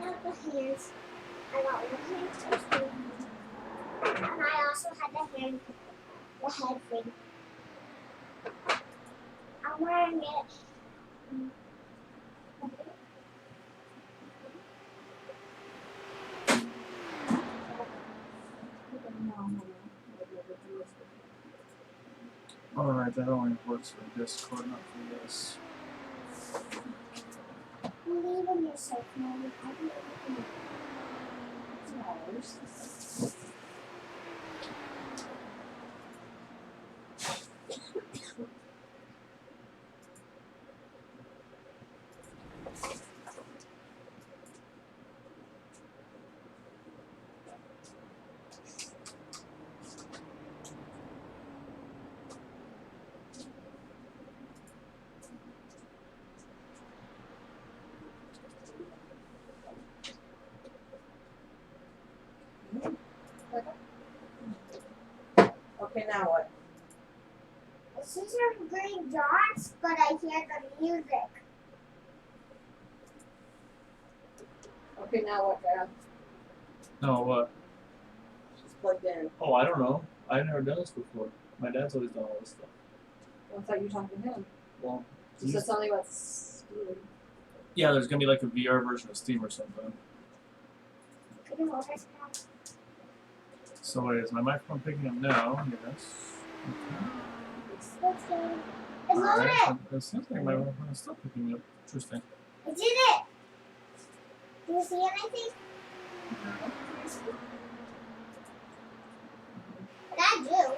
out the hands. I got one hand toasted. And I also had the head thing. I'm wearing it. Alright, that only works for Discord, not for this. Believe in yourself, Mommy. I believe in you. Okay, now what? These are green dots, but I hear the music. Okay, now what, Dad? No, what? She's plugged in. Oh, I don't know. I've never done this before. My dad's always done all this stuff. I thought you were talking to him. Well, You said something about Steam. yeah, there's gonna be like a VR version of Steam or something. Could you hold this now? So wait, is my microphone picking up now? Yes. It's loaded. It's Alright, loaded. so it seems like my microphone is still picking up. Interesting. I did it. Do you see anything? But I do.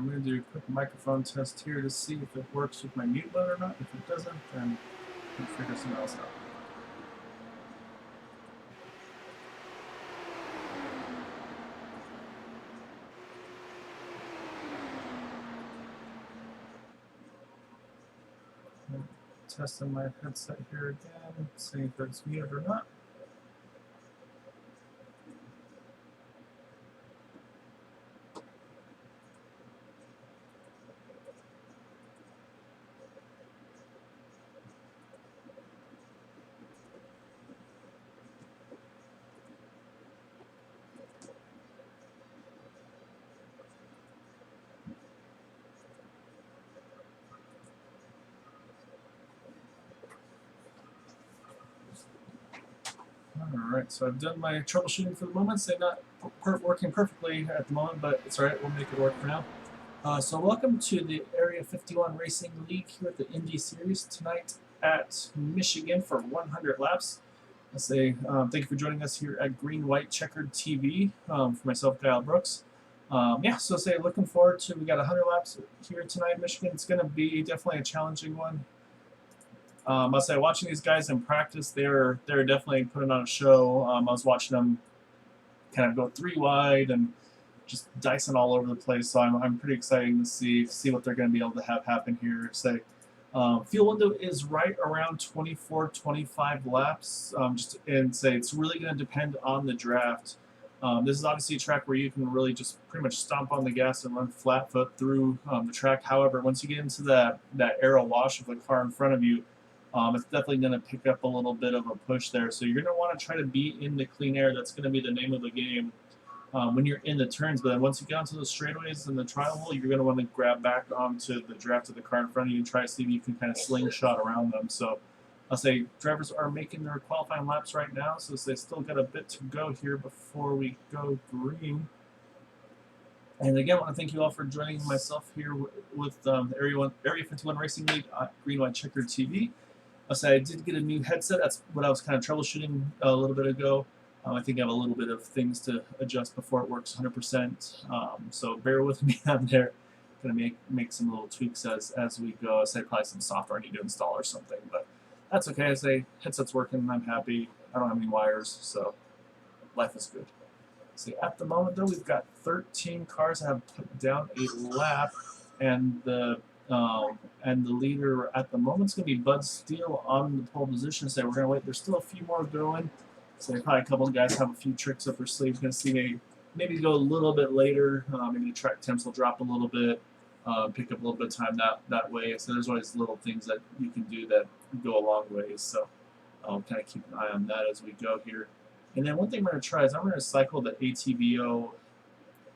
I'm going to do a quick microphone test here to see if it works with my mute button or not. If it doesn't, then we'll figure something else out. Testing my headset here again, seeing if it's muted or not. Alright, so I've done my troubleshooting for the moment. They're not working perfectly at the moment, but it's alright, we'll make it work for now. So welcome to the Area 51 Racing League here at the Indy Series tonight at Michigan for 100 laps. Let's say thank you for joining us here at Green White Checkered TV for myself, Kyle Brooks. Yeah, so say looking forward to, we got 100 laps here tonight in Michigan. It's going to be definitely a challenging one. I'll say watching these guys in practice, they're definitely putting on a show. I was watching them kind of go 3 wide and just dicing all over the place. So I'm pretty excited to see what they're going to be able to have happen here. Say fuel window is right around 24, 25 laps. And say it's really going to depend on the draft. This is obviously a track where you can really just pretty much stomp on the gas and run flat foot through the track. However, once you get into that aero wash of the car in front of you, it's definitely going to pick up a little bit of a push there. So you're going to want to try to be in the clean air. That's going to be the name of the game when you're in the turns. But then once you get onto the straightaways and the trial hole, you're going to want to grab back onto the draft of the car in front of you and try to see if you can kind of slingshot around them. So I'll say drivers are making their qualifying laps right now, so they still got a bit to go here before we go green. And again, I want to thank you all for joining myself here with the Area 51 Racing League at Green White Checkered TV. I'll say I did get a new headset. That's what I was kind of troubleshooting a little bit ago. I think I have a little bit of things to adjust before it works 100%. So bear with me on there. Gonna make some little tweaks as we go. I say probably some software I need to install or something, but that's okay. I say headset's working. I'm happy. I don't have any wires, so life is good. See, at the moment though, we've got 13 cars that have put down a lap, and the leader at the moment is going to be Bud Steele on the pole position. So we're going to wait. There's still a few more going. So probably a couple of guys have a few tricks up their sleeves. Going to see maybe go a little bit later. Maybe the track temps will drop a little bit. Pick up a little bit of time that way. So there's always little things that you can do that go a long ways. So I'll kind of keep an eye on that as we go here. And then one thing I'm going to try is I'm going to cycle the ATVO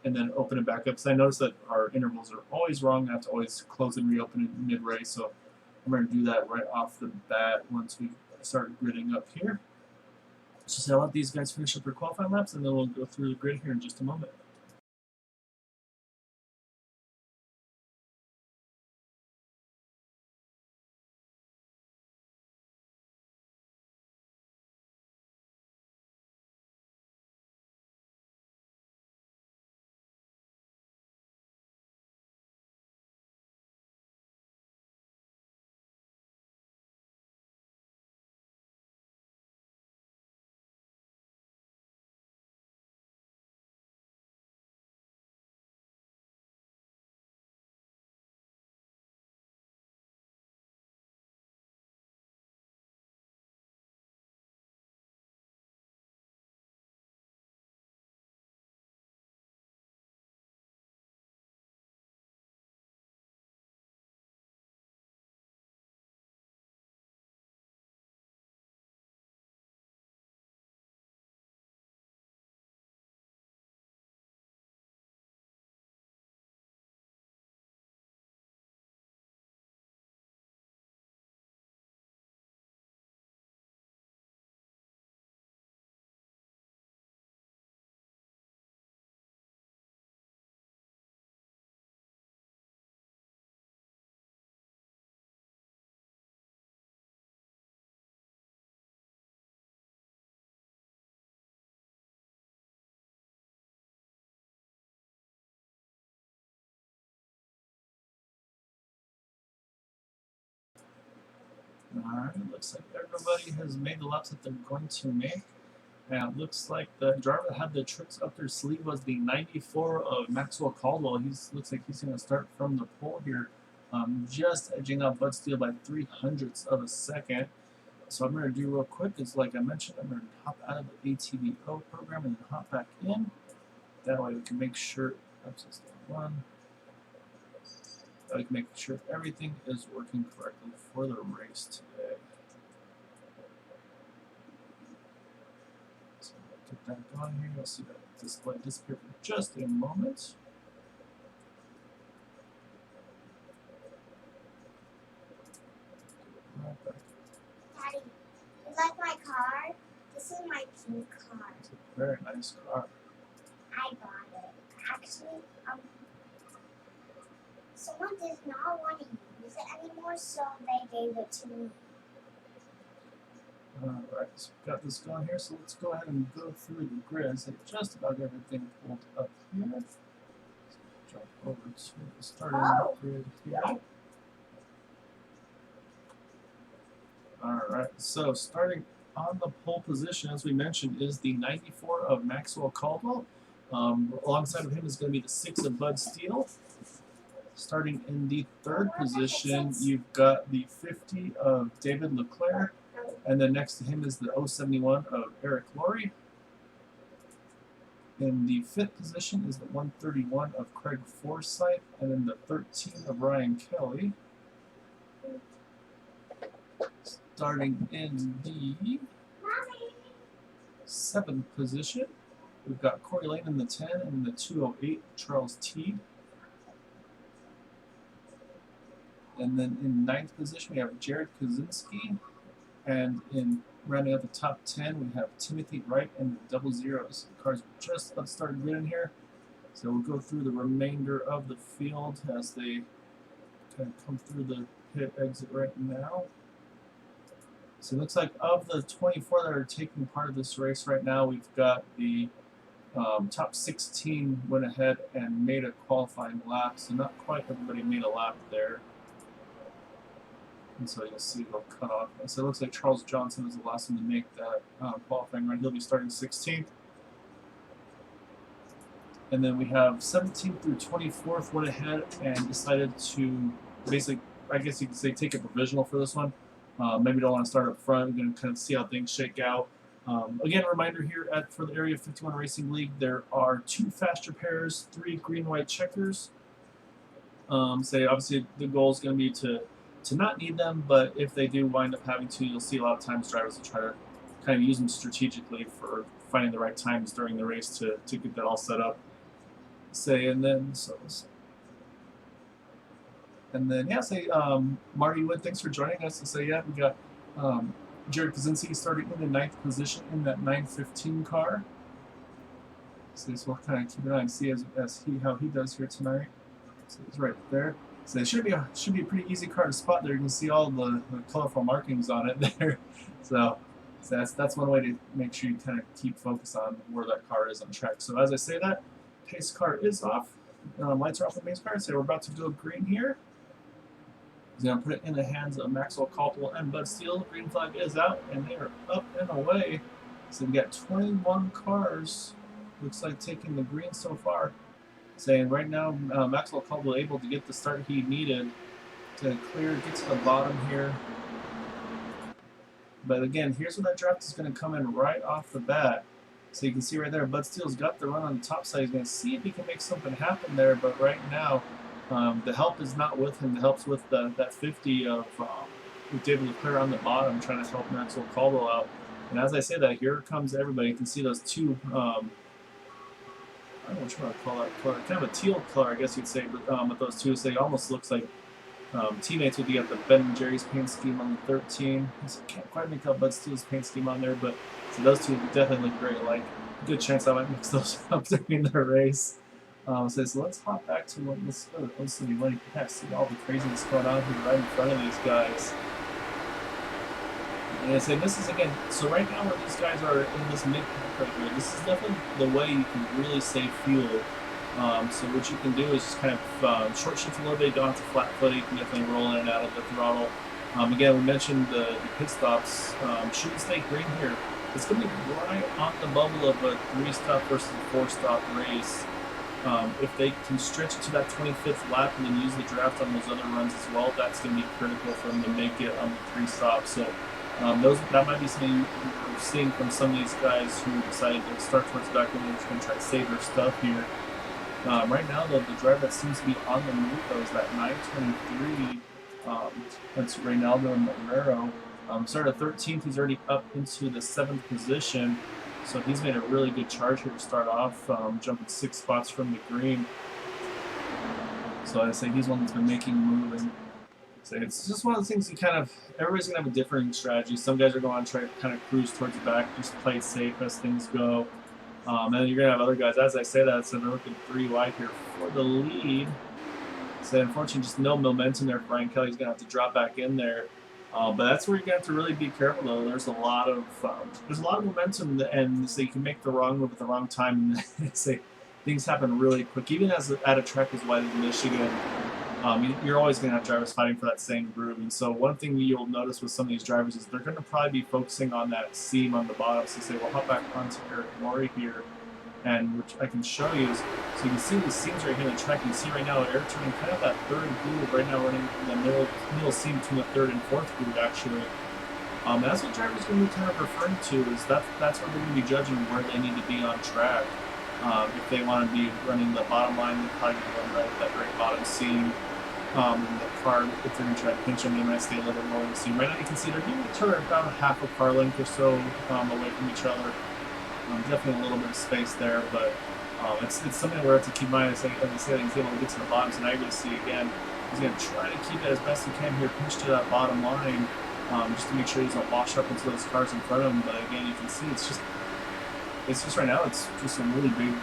and then open it back up. Because I noticed that our intervals are always wrong. I have to always close and reopen it mid-race. So I'm going to do that right off the bat once we start gridding up here. So I'll let these guys finish up their qualifying laps, and then we'll go through the grid here in just a moment. Alright, looks like everybody has made the laps that they're going to make. And it looks like the driver that had the tricks up their sleeve was the 94 of Maxwell Caldwell. Looks like he's going to start from the pole here, just edging out Bud Steele by 300ths of a second. So I'm going to do real quick is like I mentioned, I'm going to hop out of the ATVO program and then hop back in. That way we can make sure, oops, that's the one. That we can make sure everything is working correctly for the race today. So get that going here. You'll see that display disappear for just a moment. Right back. Daddy, you like my car? This is my pink car. It's a very nice car. I bought it. Actually, someone did not want to use it anymore, so they gave it to me. Alright, so we've got this going here, so let's go ahead and go through the grid. So just about everything pulled up here. Let's jump over to the starting grid here. Alright, so starting on the pole position, as we mentioned, is the 94 of Maxwell Caldwell. Alongside of him is going to be the 6 of Bud Steele. Starting in the third position, you've got the 50 of David Leclerc. And then next to him is the 071 of Eric Laurie. In the fifth position is the 131 of Craig Forsyth. And then the 13 of Ryan Kelly. Starting in the seventh position, we've got Corey Lane in the 10 and the 208, Charles Teed. And then in ninth position, we have Jared Kaczynski. And in rounding out the top 10, we have Timothy Wright and the 00s. The cars just about started getting here. So we'll go through the remainder of the field as they kind of come through the pit exit right now. So it looks like of the 24 that are taking part of this race right now, we've got the top 16 went ahead and made a qualifying lap. So not quite everybody made a lap there. And so you'll see they'll cut off. So it looks like Charles Johnson is the last one to make that qualifying run. He'll be starting 16th. And then we have 17th through 24th went ahead and decided to basically, I guess you could say, take a provisional for this one. Maybe don't want to start up front. We're going to kind of see how things shake out. Again, a reminder here for the Area 51 Racing League, there are 2 faster pairs, 3 green-white checkers. Obviously the goal is going to be to not need them, but if they do wind up having to, you'll see a lot of times drivers will try to kind of use them strategically for finding the right times during the race to get that all set up. Marty Wood, thanks for joining us. We got Jared Kaczynski starting in the 9th position in that 915 car. So we'll kind of keep an eye and see how he does here tonight. So he's right there. So it should be a pretty easy car to spot there. You can see all the colorful markings on it there. So that's one way to make sure you kind of keep focus on where that car is on track. So as I say that, pace car is off. Lights are off the pace car. So we're about to go green here. He's going to put it in the hands of Maxwell Caldwell and Bud Steele. The green flag is out, and they are up and away. So we got 21 cars, looks like, taking the green so far. Saying right now, Maxwell Caldwell able to get the start he needed to get to the bottom here. But again, here's where that draft is going to come in right off the bat. So you can see right there, Bud Steele's got the run on the top side. He's going to see if he can make something happen there. But right now, the help is not with him. The help's with that 50 of with David Leclerc on the bottom trying to help Maxwell Caldwell out. And as I say that, here comes everybody. You can see those two, I don't know what you want to call that color, kind of a teal color, I guess you'd say, but with those two, so it almost looks like teammates with you got the Ben & Jerry's paint scheme on the 13. So can't quite make out Bud Steele's paint scheme on there, but so those two definitely look very alike. Good chance I might mix those up during the race. So let's hop back to let's see what you can see all the craziness going on here right in front of these guys. And I say this is again, so right now where these guys are in this mid pack right here, this is definitely the way you can really save fuel. So what you can do is just kind of short shift a little bit, go onto flat foot. You can definitely roll in and out of the throttle. Again, we mentioned the pit stops. Shouldn't stay green here. It's going to be right on the bubble of a 3-stop versus a 4-stop race. If they can stretch it to that 25th lap and then use the draft on those other runs as well, that's going to be critical for them to make it on the 3-stop. So that might be something we're seeing from some of these guys who decided to start towards the back when they're just going to try to save their stuff here. Right now, though, the driver that seems to be on the move, though, is that 923. That's Reynaldo Marrero. Started 13th. He's already up into the 7th position. So he's made a really good charge here to start off, jumping 6 spots from the green. So I say he's one that's been making a move. And so it's just one of the things you kind of, everybody's going to have a different strategy. Some guys are going to try to kind of cruise towards the back, just play it safe as things go. And then you're going to have other guys, as I say that, so they're looking 3 wide here for the lead. So unfortunately, just no momentum there for Ryan Kelly. He's going to have to drop back in there. But that's where you have to really be careful, though. There's a lot of momentum, and so you can make the wrong move at the wrong time, and say things happen really quick. Even at a track as wide as Michigan, you're always going to have drivers fighting for that same groove. And so one thing you'll notice with some of these drivers is they're going to probably be focusing on that seam on the bottom. So say, well, hop back onto Eric Maury here, and which I can show you is, so you can see these seams right here in the track. You can see right now Eric turning kind of that third groove right now, running in the middle seam between the third and fourth groove actually. That's what drivers are going to be kind of referring to, is that's where they're going to be judging where they need to be on track. If they want to be running the bottom line, they're probably going to run right at that very bottom seam. The car, if they're going to try to pinch them, they might stay a little bit lower in the seam. Right now you can see they're giving each other about half a car length or so away from each other. Definitely a little bit of space there, but it's something we have to keep in mind. As I say, he's able to get to the bottom, so now you're going to see again, he's going to try to keep it as best he can here, pinch to that bottom line, just to make sure he doesn't wash up into those cars in front of him. But again, you can see it's just right now, it's just a really big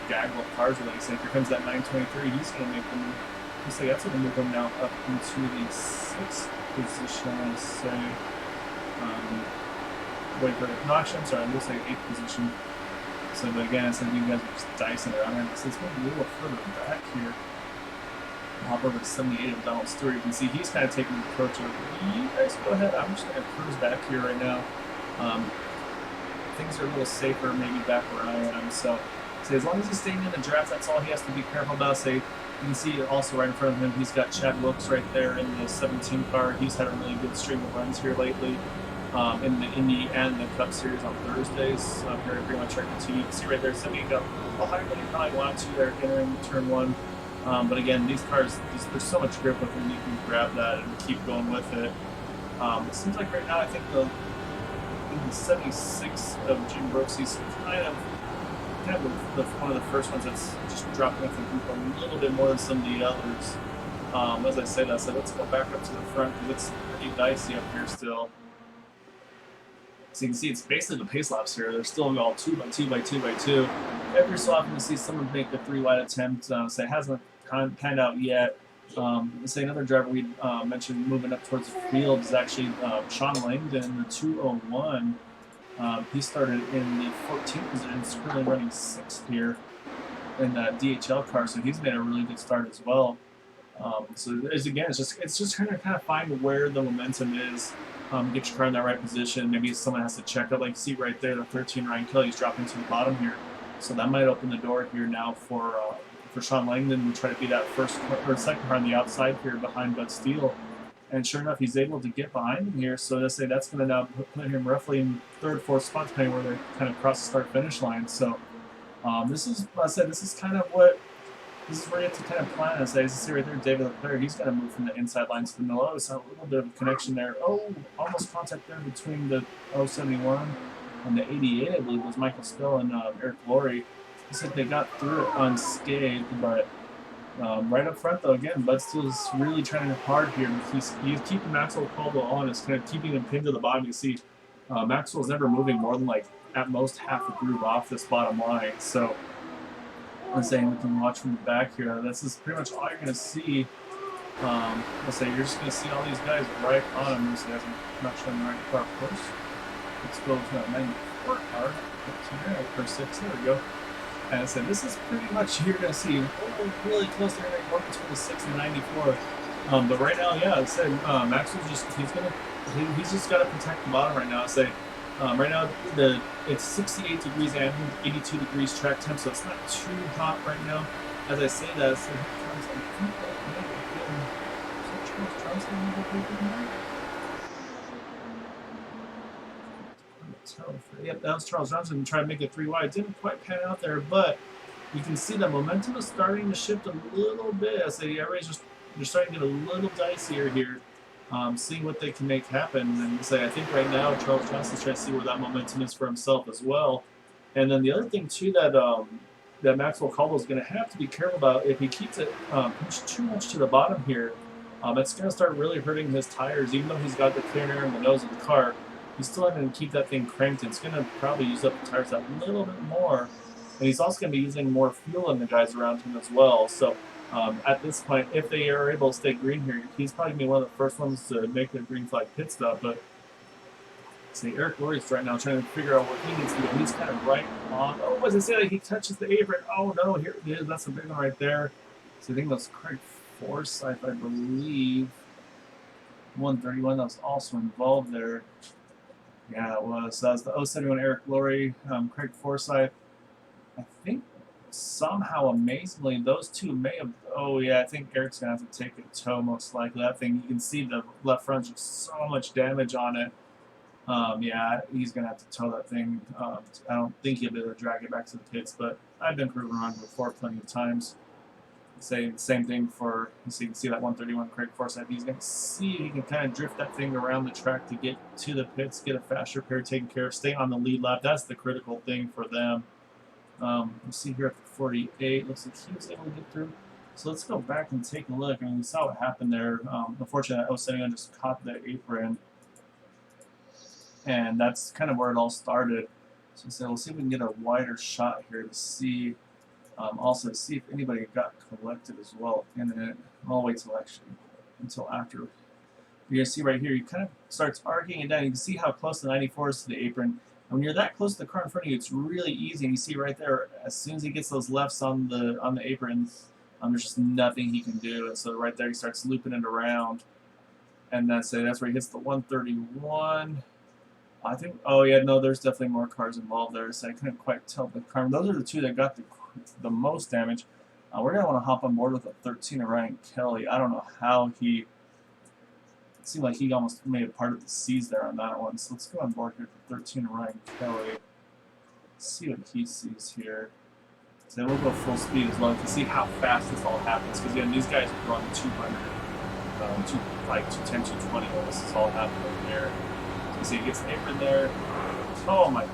gaggle of cars. Like I say, here comes that 923. He's going to make them. Looks like that's going to move them now up into the 6th position. I say. Wait for it. No, actually, I'm sorry. I'm going to say 8th position. So, but again, it's like you guys are just dicing it around. So it's going to be a little further back here. I'll hop over to 78 of Donald Stewart. You can see he's kind of taking the approach of, you guys go ahead. I'm just going to cruise back here right now. Things are a little safer maybe back where I am. So as long as he's staying in the draft, that's all he has to be careful about. Say, you can see also right in front of him, he's got Chad Wilkes right there in the 17 car. He's had a really good string of runs here lately. In the Indy and the Cup Series on Thursdays. Very, very much right to you can see right there, so he got a little higher than he probably wanted to there entering turn 1. But again, these cars, there's so much grip with them, you can grab that and keep going with it. It seems like right now, I think the 76 of Jim Brooks, he's kind of one of the first ones that's just dropping off the group a little bit more than some of the others. As I said, let's go back up to the front because it's pretty dicey up here still. So you can see it's basically the pace laps here. They're still all 2 by 2 by 2 by 2. Every so often you see someone make a 3 wide attempt. So it hasn't panned out yet. Say another driver we mentioned moving up towards the field is actually Sean Langdon, the 201. He started in the 14th position. He's currently running 6th here in that DHL car, so he's made a really good start as well. So it's just kind of find where the momentum is. Get your car in that right position. Maybe someone has to check up. Like you see right there, the 13 Ryan Kelly's dropping to the bottom here. So that might open the door here now for Sean Langdon to try to be that first or second car on the outside here behind Bud Steele. And sure enough, he's able to get behind him here. So let's say that's going to now put him roughly in 3rd, 4th spot, depending where they kind of cross the start-finish line. So this is, like I said, this is where you have to kind of plan. As I see right there, David Leclerc, he's got to move from the inside line to the middle. Oh, so a little bit of a connection there. Oh, almost contact there between the 071 and the 88, I believe, was Michael Spill and Eric Laurie. Looks like they got through it unscathed, but right up front, though, again, Bud Steele's really trying hard here. He's keeping Maxwell Caldwell on. It's kind of keeping him pinned to the bottom. You see Maxwell's never moving more than, like, at most half a groove off this bottom line. So let's say we can watch from the back here. This is pretty much all you're going to see. Let's say you're just going to see all these guys right on him. This guy's not showing the right car, of course. Let's go to that 94 car. For 6, there we go. And I said, this is pretty much you're going to see really close there, going between the 6 and 94. But right now, yeah, I said Maxwell's he's just got to protect the bottom right now. I say right now it's 68 degrees ambient, 82 degrees track temp, so it's not too hot right now. As I say that, I say Charles, I think that may have been Charles tonight? Yep, that was Charles Johnson trying to make it 3 wide. Didn't quite pan out there, but you can see the momentum is starting to shift a little bit. I say everybody's just they're starting to get a little dicier here, seeing what they can make happen. And say I think right now Charles Johnson's trying to see where that momentum is for himself as well. And then the other thing too that Maxwell Caldwell's going to have to be careful about if he keeps it pushed too much to the bottom here, it's going to start really hurting his tires. Even though he's got the clear air in the nose of the car, he's still having to keep that thing cranked. It's going to probably use up the tires a little bit more. And he's also going to be using more fuel than the guys around him as well. So at this point, if they are able to stay green here, he's probably going to be one of the first ones to make the green flag pit stop. But see, Eric Lorry's right now trying to figure out what he needs to do. He's kind of right on. Oh, as I say, like he touches the apron. Oh no, here it is. That's a big one right there. So I think that's Craig Forsyth, I believe. 131 that was also involved there. Yeah, it was. That was the 071 Eric Lorry, Craig Forsyth. I think somehow, amazingly, those two may have. Oh, yeah, I think Eric's going to have to take a tow, most likely. That thing, you can see the left front, just so much damage on it. Yeah, he's going to have to tow that thing. I don't think he'll be able to drag it back to the pits, but I've been proven wrong before plenty of times. Same thing for, so you can see that 131 Craig Forsyth. He's going to see if he can kind of drift that thing around the track to get to the pits, get a fast repair taken care of, stay on the lead lap. That's the critical thing for them. We'll see here at the 48. Looks like he was able to get through. So let's go back and take a look. I mean, we saw what happened there. Unfortunately, that 071 just caught the apron. And that's kind of where it all started. So we'll see if we can get a wider shot here to see. Also, see if anybody got collected as well in it. I'll wait until after. You're gonna see right here, you kind of starts arcing it down. You can see how close the 94 is to the apron. And when you're that close to the car in front of you, it's really easy. And you see right there, as soon as he gets those lefts on the apron, there's just nothing he can do. And so right there, he starts looping it around. And that's where he hits the 131. I think. Oh yeah, no, there's definitely more cars involved there. So I couldn't quite tell the car. Those are the two that got the most damage. We're going to want to hop on board with a 13 of Ryan Kelly. I don't know how he... It seemed like he almost made a part of the C's there on that one. So let's go on board here for 13 of Ryan Kelly. Let's see what he sees here. So we'll go full speed as well to see how fast this all happens. Because again, these guys run 200, 210, 220 when this is all happening here. So you see he gets the apron there. Oh my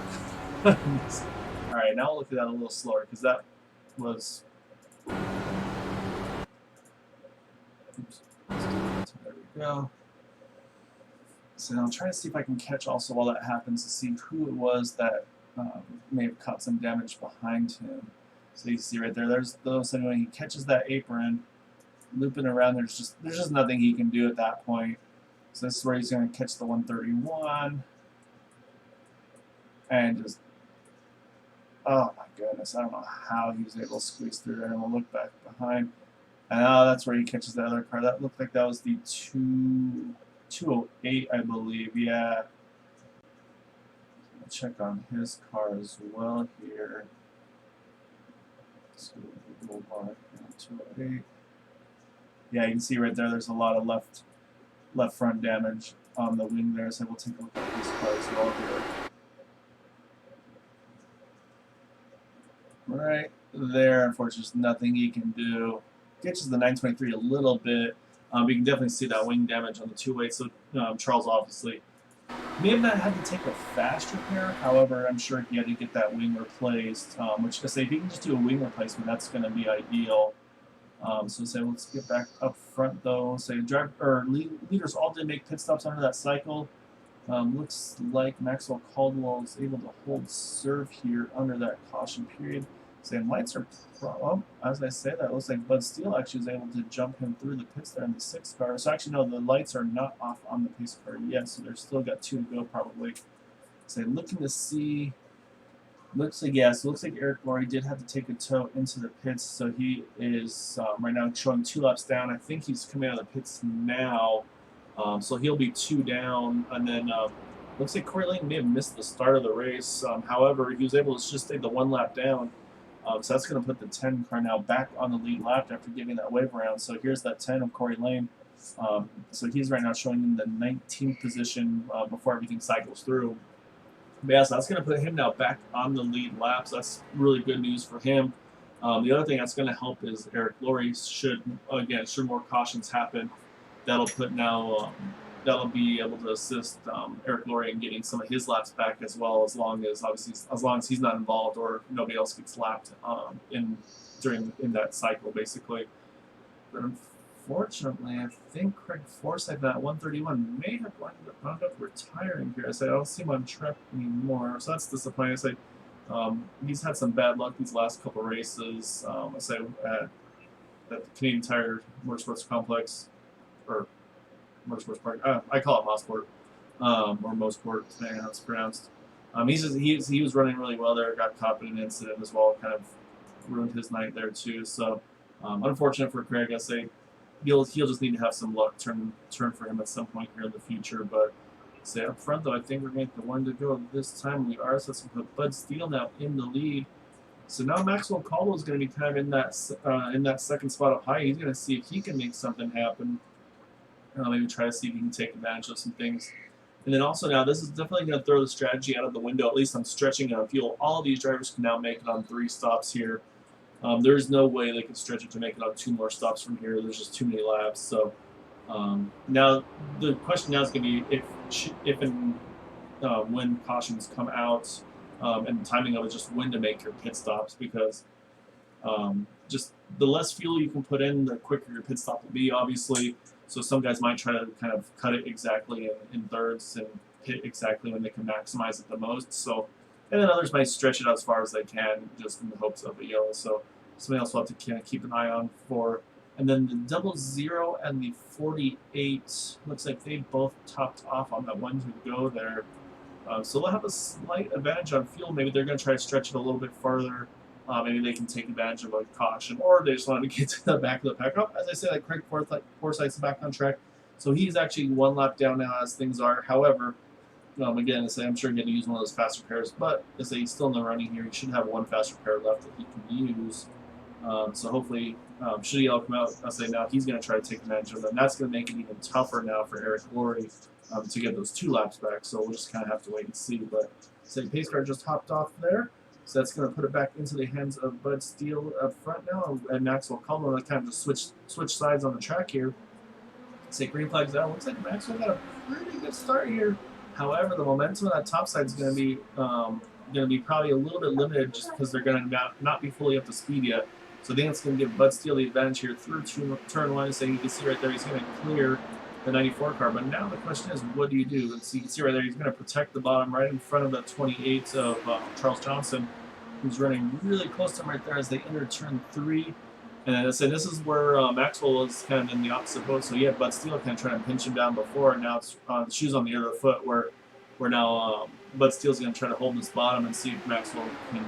goodness. Alright, now we'll look at that a little slower because that was... Oops. There we go. So I'm trying to see if I can catch also while that happens to see who it was that may have caught some damage behind him. So you can see right there, there's those. When he catches that apron, looping around, there's just nothing he can do at that point. So this is where he's going to catch the 131 and just... Oh my goodness, I don't know how he was able to squeeze through there. And we'll look back behind. And that's where he catches the other car. That looked like that was the 208, I believe. Yeah. I'll check on his car as well here. Let's go to the bar. 208. Yeah, you can see right there, there's a lot of left front damage on the wing there. So we'll take a look at his car as well here. Right there, unfortunately, there's nothing he can do. Catches the 923 a little bit. But you can definitely see that wing damage on the 2.8. So Charles obviously may have not had to take a fast repair. However, I'm sure he had to get that wing replaced. Which I say, if he can just do a wing replacement, that's going to be ideal. So say, let's get back up front though. Say leaders all did make pit stops under that cycle. Looks like Maxwell Caldwell is able to hold serve here under that caution period. Saying lights are as I say that, it looks like Bud Steele actually was able to jump him through the pits there in the 6th car. So actually no, the lights are not off on the pace car yet, so they're still got 2 to go probably. So looking to see Looks like yes. Looks like Eric Laurie did have to take a tow into the pits, so he is right now showing 2 laps down. I think he's coming out of the pits now, so he'll be 2 down. And then looks like Corey Lane may have missed the start of the race. However, he was able to just stay the 1 lap down. So that's going to put the 10 car now back on the lead lap after giving that wave around. So here's that 10 of Corey Lane. So he's right now showing in the 19th position before everything cycles through. But yeah, so that's going to put him now back on the lead lap. So that's really good news for him. The other thing that's going to help is Eric Laurie should more cautions happen. That'll put now that'll be able to assist Eric Laurie in getting some of his laps back as well, as long as he's not involved or nobody else gets lapped in that cycle basically. But unfortunately, I think Craig Forsyth at 131 may have wound up retiring here. I say I don't see him on track anymore, so that's disappointing. I say he's had some bad luck these last couple races. I say at the Canadian Tire Motorsports Complex or Motorsports Park. I call it Mosport or Mosport, depending on how it's pronounced. He was running really well there. Got caught in an incident as well, kind of ruined his night there too. So unfortunate for Craig. I say he'll just need to have some luck turn for him at some point here in the future. But say up front though, I think we're going to get the one to go this time. We are, so let's put Bud Steele now in the lead. So now Maxwell Caldwell is going to be kind of in that second spot up high. He's going to see if he can make something happen. Maybe try to see if he can take advantage of some things. And then also now, this is definitely going to throw the strategy out of the window. At least I'm stretching out fuel. All of these drivers can now make it on 3 stops here. There's no way they can stretch it to make it on 2 more stops from here. There's just too many laps. So now the question now is going to be if and when cautions come out and the timing of it, just when to make your pit stops, because just the less fuel you can put in, the quicker your pit stop will be, obviously. So some guys might try to kind of cut it exactly in thirds and hit exactly when they can maximize it the most. So, and then others might stretch it out as far as they can, just in the hopes of a yellow. So something else we'll have to kind of keep an eye on for. And then the 00 and the 48 looks like they both topped off on that 1 to go there. So they'll have a slight advantage on fuel. Maybe they're going to try to stretch it a little bit farther. Maybe they can take advantage of a caution, or they just want to get to the back of the pack. As I said, like Craig Forsyth's back on track, so he's actually 1 lap down now as things are. However, again, I'm sure he's going to use one of those faster pairs, but he's still in the running here. He should have 1 faster pair left that he can use. So hopefully, should he all come out, now he's going to try to take advantage of them. That's going to make it even tougher now for Eric Laurie to get those 2 laps back. So we'll just kind of have to wait and see. But pace car just hopped off there. So that's going to put it back into the hands of Bud Steele up front now, and Maxwell Caldwell. They kind of just switch sides on the track here. Green flag's out. Looks like Maxwell got a pretty good start here. However, the momentum on that top side is going to be probably a little bit limited, just because they're going to not be fully up to speed yet. So I think it's going to give Bud Steele the advantage here through turn 1. So you can see right there, he's going to clear the 94 car. But now the question is, what do you do? And so you can see right there, he's going to protect the bottom right in front of the 28 of Charles Johnson, who's running really close to him right there as they enter turn 3. And I said this is where Maxwell was kind of in the opposite boat. So yeah, Bud Steele kind of trying to pinch him down before, and now it's shoes on the other foot where now Bud Steele's going to try to hold this bottom and see if Maxwell can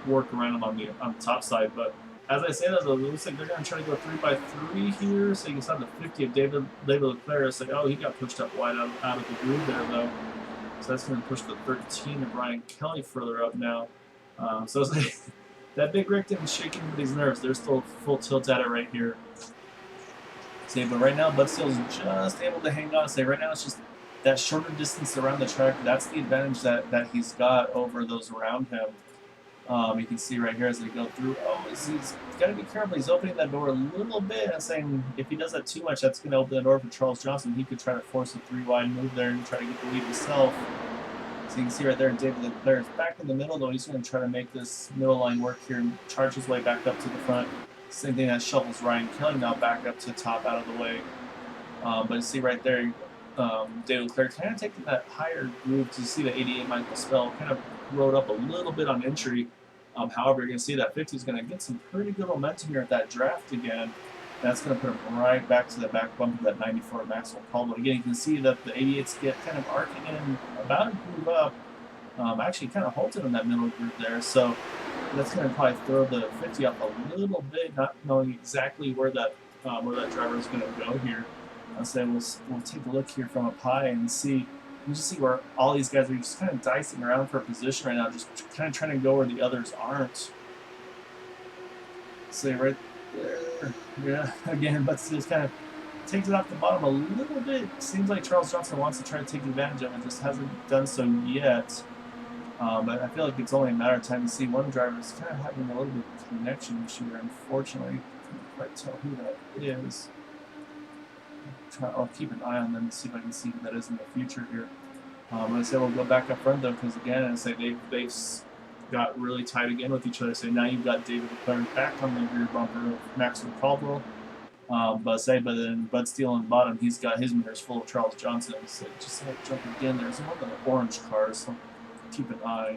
work around him on the top side. But as I say that, it looks like they're going to try to go 3x3 here. So you can saw the 50 of David Leclerc. I said, oh, he got pushed up wide out of the groove there though. So that's going to push the 13 of Ryan Kelly further up now. So it's like that big Rick didn't shake anybody's nerves. They're still full tilt at it right here. But right now, Bud Steele's just able to hang on. Right now, it's just that shorter distance around the track. That's the advantage that he's got over those around him. You can see right here as they go through. Oh, he's got to be careful. He's opening that door a little bit and saying if he does that too much, that's going to open the door for Charles Johnson. He could try to force a 3-wide move there and try to get the lead himself. So you can see right there, David Leclerc is back in the middle, though. He's going to try to make this middle line work here and charge his way back up to the front. Same thing that shovels Ryan Kelly now back up to top out of the way. But you see right there, David Leclerc kind of taking that higher groove to see the 88 Michael Spell kind of rode up a little bit on entry. However, you're going to see that 50 is going to get some pretty good momentum here at that draft again. That's going to put him right back to the back bump of that 94 Maxwell Caldwell. Again, you can see that the 88s get kind of arcing in about a groove up. actually kind of halted in that middle group there. So that's going to probably throw the 50 up a little bit, not knowing exactly where that driver is going to go here. I'll say we'll take a look here from up high and see. You just see where all these guys are just kind of dicing around for a position right now, just kind of trying to go where the others aren't. Say right there, yeah. Again, but just kind of takes it off the bottom a little bit. Seems like Charles Johnson wants to try to take advantage of it, just hasn't done so yet. But I feel like it's only a matter of time to see one driver is kind of having a little bit of a connection issue there. Unfortunately, can't quite tell who that is. I'll keep an eye on them and see if I can see who that is in the future here. I say we'll go back up front though, because again, I say they've got really tight again with each other. So now you've got David McLaren back on the rear bumper of Maxwell Caldwell. But then Bud Steele on the bottom, he's got his mirrors full of Charles Johnson. So just like jump again, there's one of the orange cars. So keep an eye.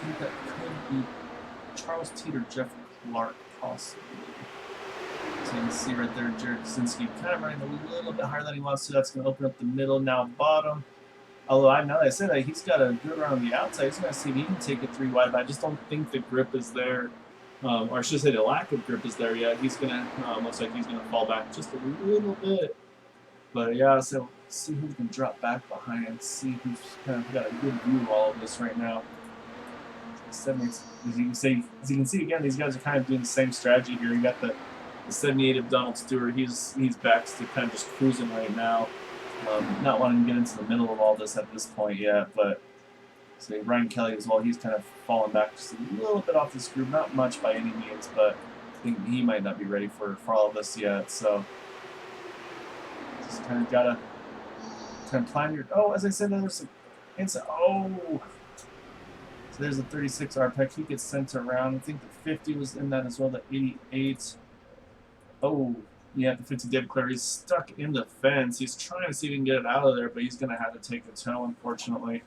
I think that could be Charles Teeter, Jeff Clark, possibly. So you can see right there, Jared Kaczynski kind of running a little bit higher than he wants to. That's going to open up the middle, now bottom. Although now that I say that, he's got a good run on the outside. He's going to see if he can take it 3 wide, but I just don't think the grip is there. Or I should say the lack of grip is there yet. He's going to, looks like he's going to fall back just a little bit. But yeah, so see who can drop back behind and see who's kind of got a good view of all of this right now. As you can see again, these guys are kind of doing the same strategy here. You got the 78 of Donald Stewart. He's back to kind of just cruising right now. Not wanting to get into the middle of all this at this point yet, but say Ryan Kelly as well. He's kind of fallen back just a little bit off this group, not much by any means, but I think he might not be ready for all of this yet. So just kind of gotta kind of plan your. Oh, as I said, there's some inside. Oh. So there's a 36 RPEC. He gets sent around. I think the 50 was in that as well, the 88. Oh, yeah, the 50 David Clare. He's stuck in the fence. He's trying to see if he can get it out of there, but he's going to have to take a tow, unfortunately.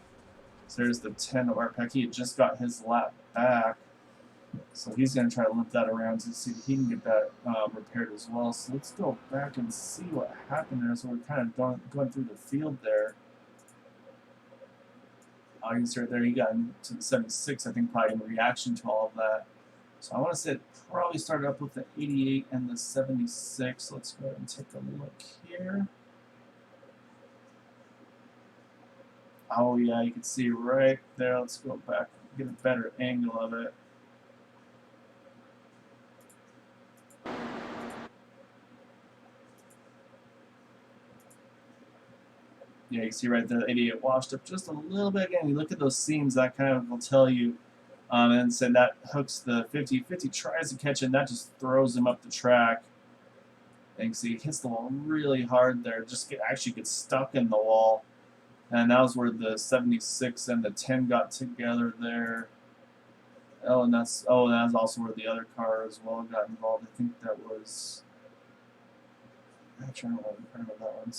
So there's the 10 of RPEC. He had just got his lap back. So he's going to try to limp that around to see if he can get that repaired as well. So let's go back and see what happened there. So we're kind of going through the field there. You can see right there, he got into the 76, I think, probably in reaction to all of that. So I want to say it probably started up with the 88 and the 76. Let's go ahead and take a look here. Oh yeah, you can see right there. Let's go back and get a better angle of it. Yeah, you see right there, the 88 washed up just a little bit. Again, you look at those seams, that kind of will tell you. And so that hooks the 50. 50 tries to catch it, and that just throws him up the track. And you can see he hits the wall really hard there. Actually gets stuck in the wall. And that was where the 76 and the 10 got together there. And that's also where the other car as well got involved. I think that was. I'm trying to remember that one.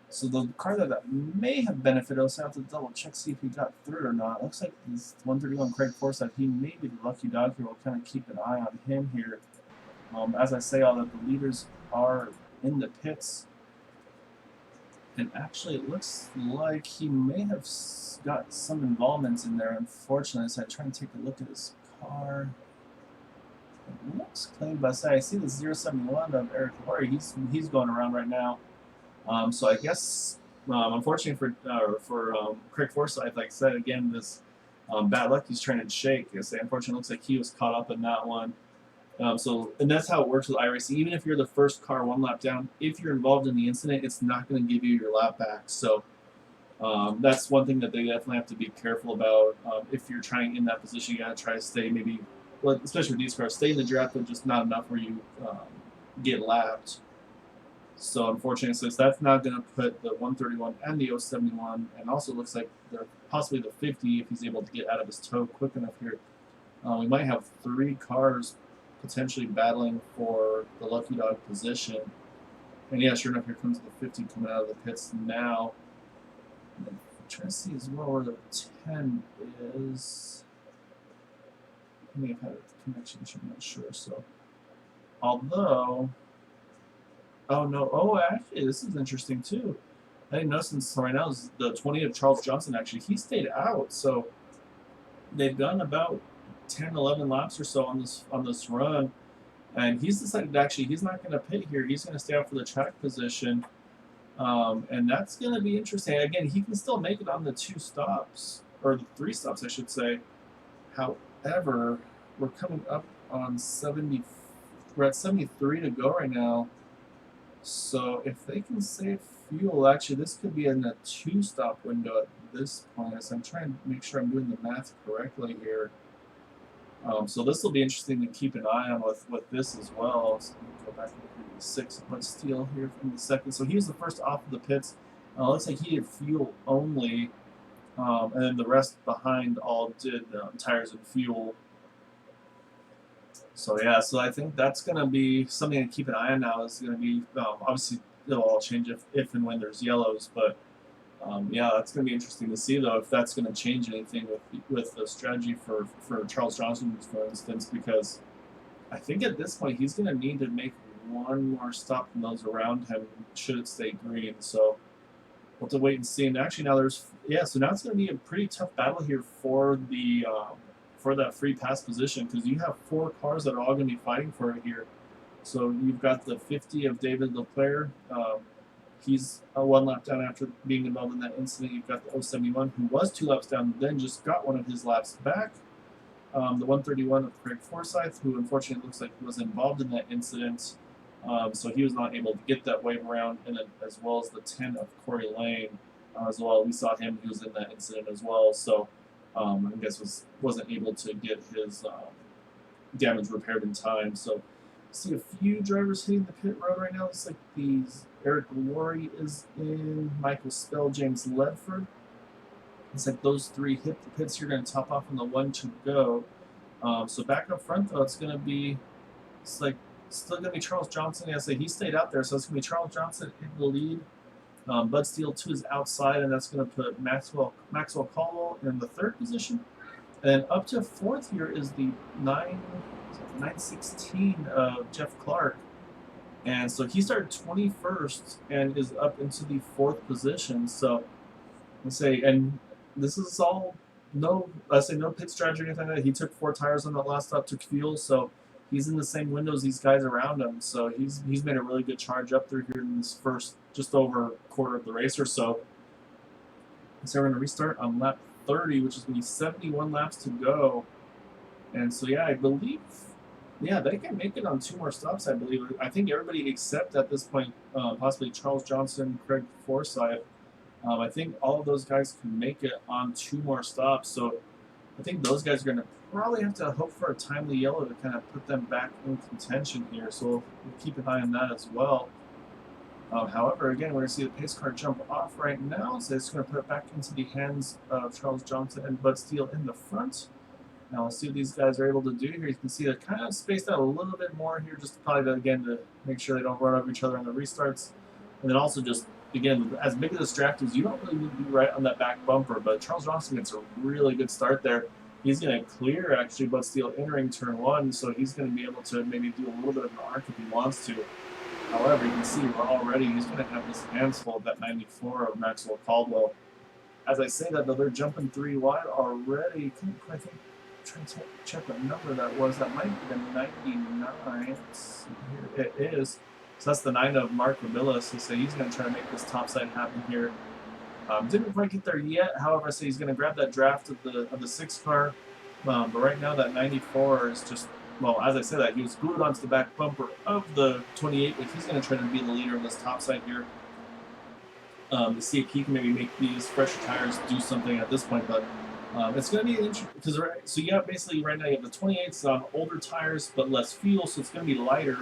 So the car that may have benefited us, I have to double check, see if he got through or not. Looks like this 131 Craig Forsyth, he may be the lucky dog here. We'll kind of keep an eye on him here. As I say all that, the leaders are in the pits. And actually, it looks like he may have got some involvement in there, unfortunately. So I try and take a look at his car. It looks clean, but I see the 071 of Eric Laurie. He's going around right now. So I guess, unfortunately for Craig Forsyth, like I said, again, this bad luck he's trying to shake. I say, unfortunately, it looks like he was caught up in that one. And that's how it works with iRacing. Even if you're the first car 1 lap down, if you're involved in the incident, it's not going to give you your lap back. So that's one thing that they definitely have to be careful about. If you're trying in that position, you got to try to stay maybe, well, especially with these cars, stay in the draft, but just not enough where you get lapped. So unfortunately, since that's not going to put the 131 and the 071, and also looks like they're possibly the 50 if he's able to get out of his tow quick enough here. We might have 3 cars potentially battling for the lucky dog position. And yeah, sure enough, here comes the 50 coming out of the pits now. And then I'm trying to see as well where the 10 is. I may have had a connection issue, I'm not sure. So, although. Oh no! Oh, actually, this is interesting too. I didn't know since right now is the 20 of Charles Johnson. Actually, he stayed out, so they've done about 10, 11 laps or so on this run, and he's decided actually he's not going to pit here. He's going to stay out for the track position, and that's going to be interesting. Again, he can still make it on the 2 stops or the 3 stops, I should say. However, we're coming up on 70. We're at 73 to go right now. So if they can save fuel, actually this could be in a 2-stop window at this point. So I'm trying to make sure I'm doing the math correctly here. So this will be interesting to keep an eye on with this as well. So let me go back to the 6 and put Steele here from the second. So he was the first off of the pits. Looks like he did fuel only, and then the rest behind all did tires and fuel. So yeah, so I think that's going to be something to keep an eye on now. Is going to be obviously it'll all change if and when there's yellows, but yeah, that's going to be interesting to see though if that's going to change anything with the strategy for Charles Johnson, for instance, because I think at this point he's going to need to make one more stop from those around him should it stay green. So we'll have to wait and see. And actually now there's so now it's going to be a pretty tough battle here for the for that free pass position because you have 4 cars that are all going to be fighting for it here. So you've got the 50 of David Leclerc. He's 1 lap down after being involved in that incident. You've got the 071 who was 2 laps down, then just got one of his laps back. The 131 of Craig Forsyth, who unfortunately looks like was involved in that incident. So he was not able to get that wave around, and then as well as the 10 of Corey Lane as well. We saw him; he was in that incident as well. So I guess wasn't able to get his damage repaired in time. So see a few drivers hitting the pit road right now. Looks like Eric Laurie is in, Michael Spell, James Ledford. It's like those 3 hit the pits. You're going to top off on the 1 to go. So back up front though, it's like still going to be Charles Johnson. Yeah, so he stayed out there, so it's going to be Charles Johnson in the lead. Bud Steele to his outside, and that's going to put Maxwell Caldwell in the 3rd position. And then up to 4th here is the 916 of Jeff Clark. And so he started 21st and is up into the 4th position. So let's say, and this is all no pit strategy or anything like that. He took 4 tires on that last stop, took fuel, so he's in the same window as these guys around him. So he's made a really good charge up through here in this first just over quarter of the race or so. So we're going to restart on lap 30, which is going to be 71 laps to go. And so yeah, I believe they can make it on 2 more stops, I believe. I think everybody except at this point, possibly Charles Johnson, Craig Forsyth, I think all of those guys can make it on 2 more stops. So I think those guys are going to probably have to hope for a timely yellow to kind of put them back in contention here. So we'll keep an eye on that as well. However, again, we're going to see the pace car jump off right now. So it's going to put it back into the hands of Charles Johnson and Bud Steele in the front. Now we'll see what these guys are able to do here. You can see they're kind of spaced out a little bit more here, just probably again to make sure they don't run over each other on the restarts. And then also just, again, as big of a distractors, you don't really need to be right on that back bumper. But Charles Johnson gets a really good start there. He's going to clear, actually, Bud Steele entering turn 1, so he's going to be able to maybe do a little bit of an arc if he wants to. However, you can see he's going to have his hands full of that 94 of Maxwell Caldwell. As I say that, though, they're jumping 3 wide already. I think trying to check what number that was. That might be the 99. Let's see here. It is. So that's the 9 of Mark Rabillas. So he's going to try to make this topside happen here. Didn't quite get there yet. However, I say he's going to grab that draft of the 6 car. But right now that 94 is just, well, as I said that, he was glued onto the back bumper of the 28, but he's going to try to be the leader of this topside here. To see if he can maybe make these fresher tires do something at this point. But it's going to be interesting because so you have basically right now you have the 28s on older tires but less fuel, so it's going to be lighter.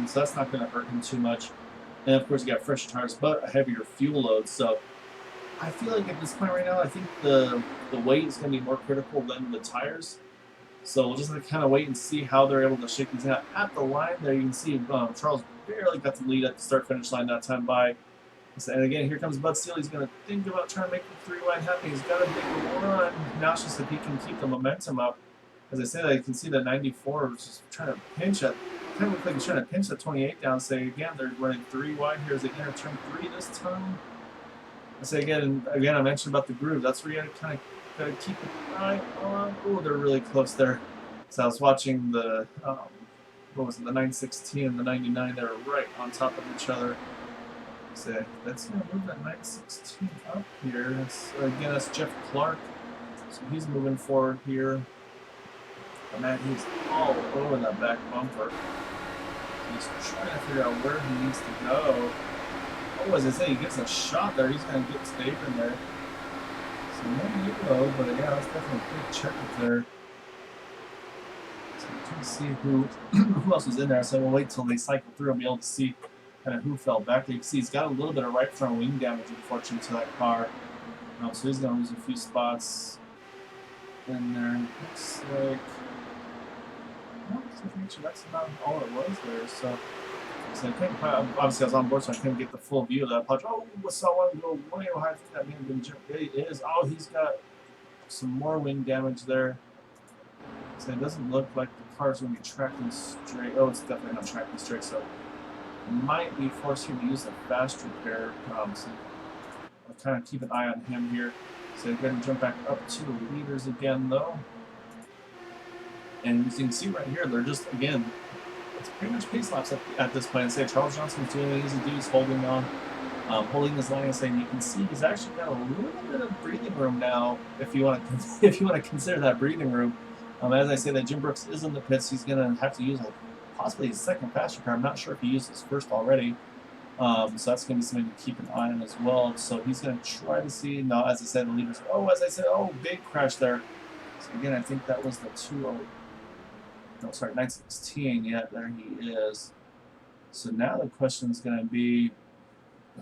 So that's not going to hurt him too much. And of course you got fresher tires but a heavier fuel load. So I feel like at this point right now, I think the weight is going to be more critical than the tires. So we'll just kind of wait and see how they're able to shake these out. At the line there, you can see Charles barely got the lead at the start-finish line that time by. And again, here comes Bud Steele. He's going to think about trying to make the 3 wide happen. He's got a big run. Now it's just if he can keep the momentum up. As I say that, you can see that 94 is just trying to pinch at, kind of looks like he's trying to pinch that 28 down. Say again, they're running 3 wide here as they enter turn 3 this time. I say again, I mentioned about the groove. That's where you gotta keep an eye on. Oh, they're really close there. So I was watching the what was it, the 916 and the 99. They were right on top of each other. So that's gonna move that 916 up here. So again, that's Jeff Clark. So he's moving forward here. But man, he's all over that back bumper. He's trying to figure out where he needs to go. Oh, as I say, he gets a shot there. He's going to get stayed in there. So no yellow, but yeah, that's definitely a big check up there. So we can see who else was in there. So we'll wait till they cycle through and be able to see kind of who fell back. You can see he's got a little bit of right front wing damage, unfortunately, to that car. So he's going to lose a few spots in there. Looks like... No, actually, that's about all it was there. So I couldn't, obviously I was on board, so I couldn't get the full view of that punch. Oh, we saw one go way high. I think that may have been Jim. It is. Oh, he's got some more wing damage there. So it doesn't look like the car's going to be tracking straight. Oh, it's definitely not tracking straight, so might be forced him to use a fast repair. So I'll kind of keep an eye on him here. So we're going to jump back up to the leaders again, though. And as you can see right here, they're just, again, it's pretty much pace laps at this point. I say Charles Johnson's doing what he's doing. He's holding on, holding his line. And saying you can see he's actually got a little bit of breathing room now, if you want to if you want to consider that breathing room. As I say, that Jim Brooks is in the pits. He's going to have to use possibly his second faster car. I'm not sure if he used his first already. So that's going to be something to keep an eye on as well. So he's going to try to see. Now, as I said, the leaders. Oh, as I said, oh, big crash there. So again, I think that was the 2-0. No, sorry, 916. Yeah, there he is. So now the question is going to be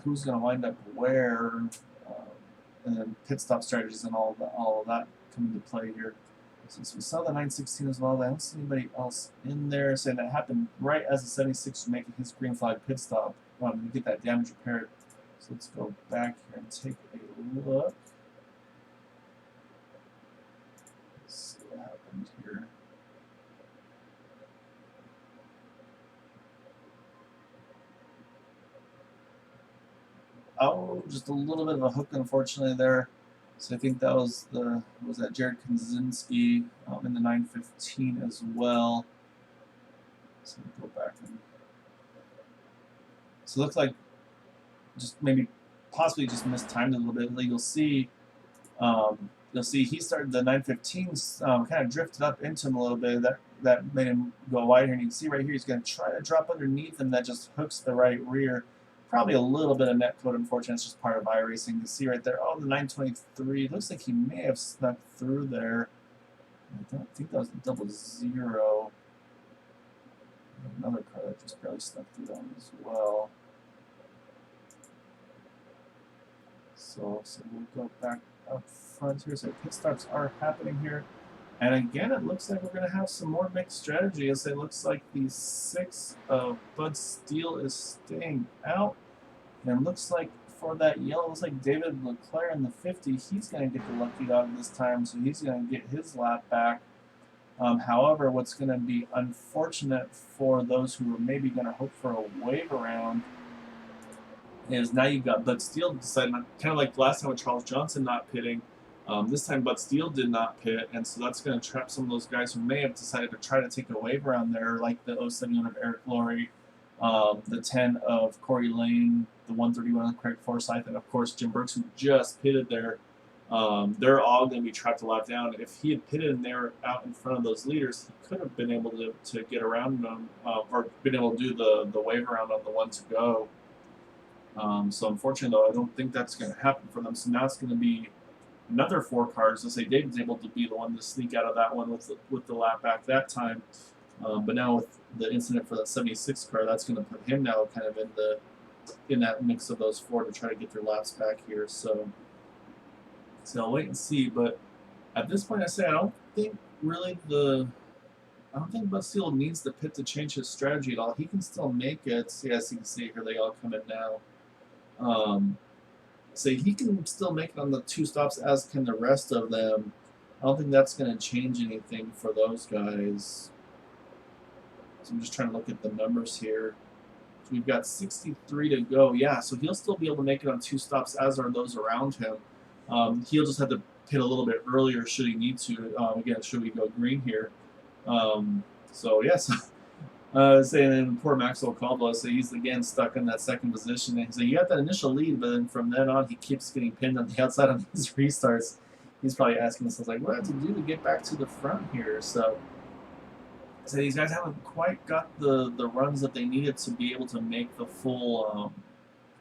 who's going to wind up where, and then pit stop strategies and all of that come into play here. Since we saw the 916 as well, I don't see anybody else in there. Saying that happened right as the 76 was making his green flag pit stop to get that damage repaired. So let's go back here and take a look. Let's see what happened here. Oh, just a little bit of a hook, unfortunately, there. So I think that was that Jared Kaczynski in the 915 as well. So we'll go back and so it looks like just maybe possibly just mistimed a little bit. You'll see he started the 915s kind of drifted up into him a little bit. That made him go wider, and you can see right here he's going to try to drop underneath him. That just hooks the right rear. Probably a little bit of net code, unfortunately. It's just part of iRacing. You see right there, oh, the 923. Looks like he may have snuck through there. I don't think that was the 00. Another car that just barely snuck through that one as well. So we'll go back up front here. So pit stops are happening here. And again, it looks like we're going to have some more mixed strategy. As it looks like the 6 of Bud Steele is staying out. And it looks like for that yellow, it looks like David Leclerc in the 50, he's going to get the lucky dog this time. So he's going to get his lap back. However, what's going to be unfortunate for those who are maybe going to hope for a wave around is now you've got Bud Steele deciding, kind of like last time with Charles Johnson not pitting. This time Bud Steele did not pit, and so that's going to trap some of those guys who may have decided to try to take a wave around there, like the 07 of Eric Laurie, the 10 of Corey Lane, the 131 of Craig Forsyth, and of course Jim Brooks, who just pitted there. They're all going to be trapped a lap down. If he had pitted and they were out in front of those leaders, he could have been able to get around them, or been able to do the wave around on the one to go. So unfortunately, though, I don't think that's going to happen for them. So now it's going to be another 4 cars. Let's say David's able to be the one to sneak out of that one with the lap back that time. But now with the incident for that 76 car, that's going to put him now kind of in that mix of those 4 to try to get their laps back here. So I'll wait and see. But at this point, I say I don't think Bud Steele needs the pit to change his strategy at all. He can still make it. See, as you can see here, they all come in now. So he can still make it on the 2 stops, as can the rest of them. I don't think that's going to change anything for those guys. So I'm just trying to look at the numbers here. We've got 63 to go. Yeah, so he'll still be able to make it on 2 stops, as are those around him. He'll just have to pit a little bit earlier should he need to. Again, should we go green here? So yes. Saying then poor Maxwell Caldwell, so he's again stuck in that second position. And so you got that initial lead, but then from then on he keeps getting pinned on the outside on his restarts. He's probably asking himself like, what to do to get back to the front here? So these guys haven't quite got the runs that they needed to be able to make the full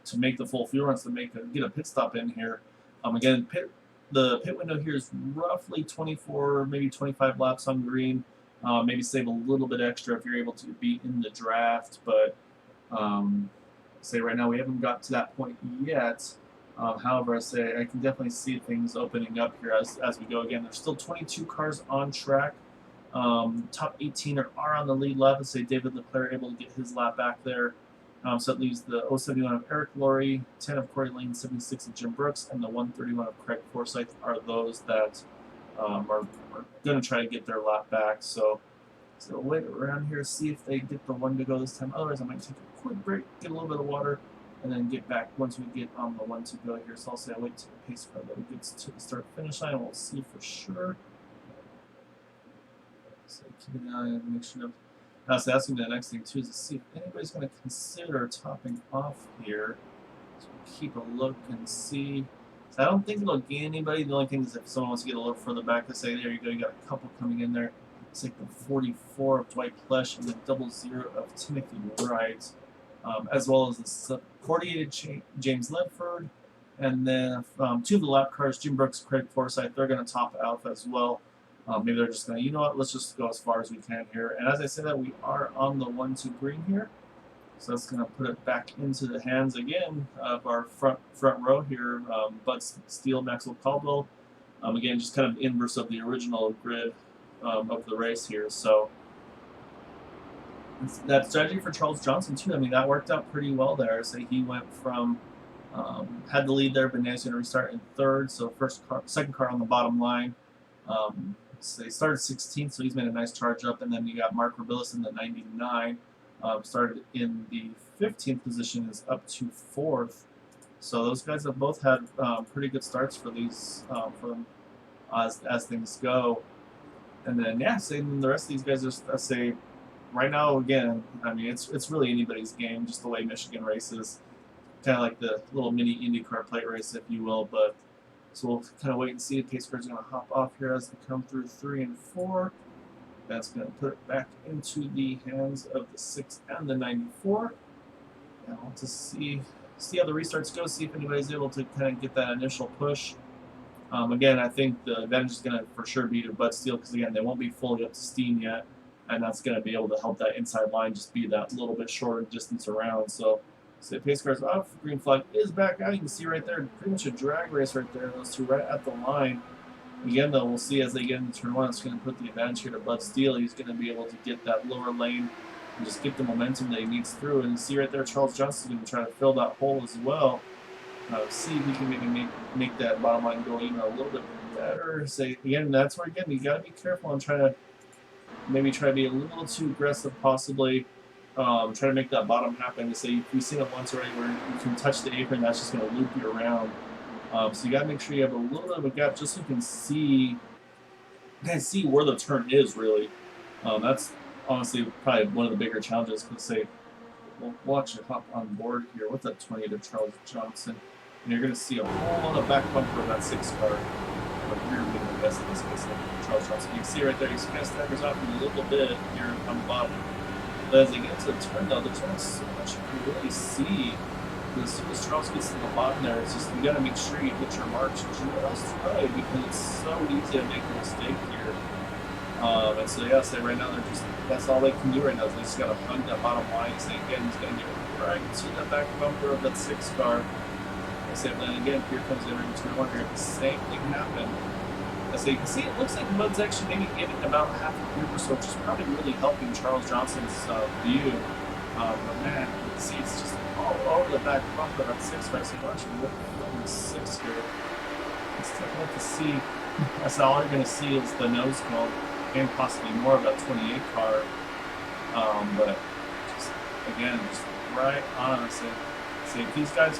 fuel runs to get a pit stop in here. Again, the pit window here is roughly 24, maybe 25 laps on green. Maybe save a little bit extra if you're able to be in the draft, but say right now we haven't got to that point yet. However, I can definitely see things opening up here as we go. Again, there's still 22 cars on track. Top 18 are on the lead lap. Let's say David Leclerc able to get his lap back there. So it leaves the 071 of Eric Laurie, 10 of Corey Lane, 76 of Jim Brooks, and the 131 of Craig Forsyth are those that are going to try to get their lap back. So wait around here, see if they get the one to go this time. Otherwise, I might take a quick break, get a little bit of water, and then get back once we get on the one to go here. So I'll say I wait till the pace car that gets to the start finish line, and we'll see for sure. So keep an eye on make sure. So that's going to be the next thing too, is to see if anybody's going to consider topping off here. So we'll keep a look and see. So I don't think it'll gain anybody. The only thing is if someone wants to get a little further back, to say there you go, you got a couple coming in there. It's like the 44 of Dwight Plesh and the 00 of Timothy Wright, as well as the 48 James Ledford, and then 2 of the lap cars, Jim Brooks, Craig Forsyth, they're going to top out as well. Maybe they're just going to, you know what, let's just go as far as we can here. And as I say that, we are on the 1-2 green here. So that's going to put it back into the hands again of our front row here. Bud Steele, Maxwell Caldwell. Again, just kind of inverse of the original grid of the race here. So that strategy for Charles Johnson too, I mean, that worked out pretty well there. So he went from, had the lead there, but now he's going to restart in third. So second car on the bottom line. So they started 16th, so he's made a nice charge up. And then you got Mark Robillas in the 99. Started in the 15th position, is up to 4th. So those guys have both had pretty good starts for these for them as things go. And then yeah, saying the rest of these guys are, I say, right now again, I mean it's really anybody's game, just the way Michigan races, kind of like the little mini IndyCar plate race, if you will. But so we'll kind of wait and see if pace cars are going to hop off here as they come through 3 and 4. That's going to put it back into the hands of the 6 and the 94. And we'll just see how the restarts go, see if anybody's able to kind of get that initial push. Again, I think the advantage is going to for sure be to Bud Steele, because again, they won't be fully up to steam yet, and that's going to be able to help that inside line just be that little bit shorter distance around. So pace cars off, green flag is back out. You can see right there, pretty much a drag race right there. Those two right at the line. Again, though, we'll see as they get into turn 1, it's going to put the advantage here to Bud Steele. He's going to be able to get that lower lane and just get the momentum that he needs through. And you see right there, Charles Johnson's going to try to fill that hole as well. See if he can maybe make that bottom line go even a little bit better. Again, that's where, again, you got to be careful and try to be a little too aggressive, possibly. Try to make that bottom happen. We've seen it once already where you can touch the apron, that's just going to loop you around. So you got to make sure you have a little bit of a gap just so you can see where the turn is really. That's honestly probably one of the bigger challenges. Because we'll watch it hop on board here with that 20 to Charles Johnson, and you're going to see a whole lot of back bumper of that 6 car. But rear being the best in this case, Charles Johnson. You can see right there, he's kind of staggers off a little bit here on the bottom. But as they get to the turn, though, there's only so much you can really see. As soon as Charles gets to the bottom there, it's just you got to make sure you hit your marks just right, because it's so easy to make a mistake here. And so yeah, right now that's all they can do right now. Is they just got to hug that bottom line. Again, he's going to get right to that back bumper of that 6 car. Then again, here comes the turn 1 here. The same thing happened. You can see it looks like Bud's actually maybe giving about half a group or so, which is probably really helping Charles Johnson's view. But man, you can see it's just all over the back bumper of that 6 car. So you actually look at the 6 here. It's difficult to see. That's all you're going to see is the nose cone and possibly more of that 28 car. But just again, just right on us. And see, if these guys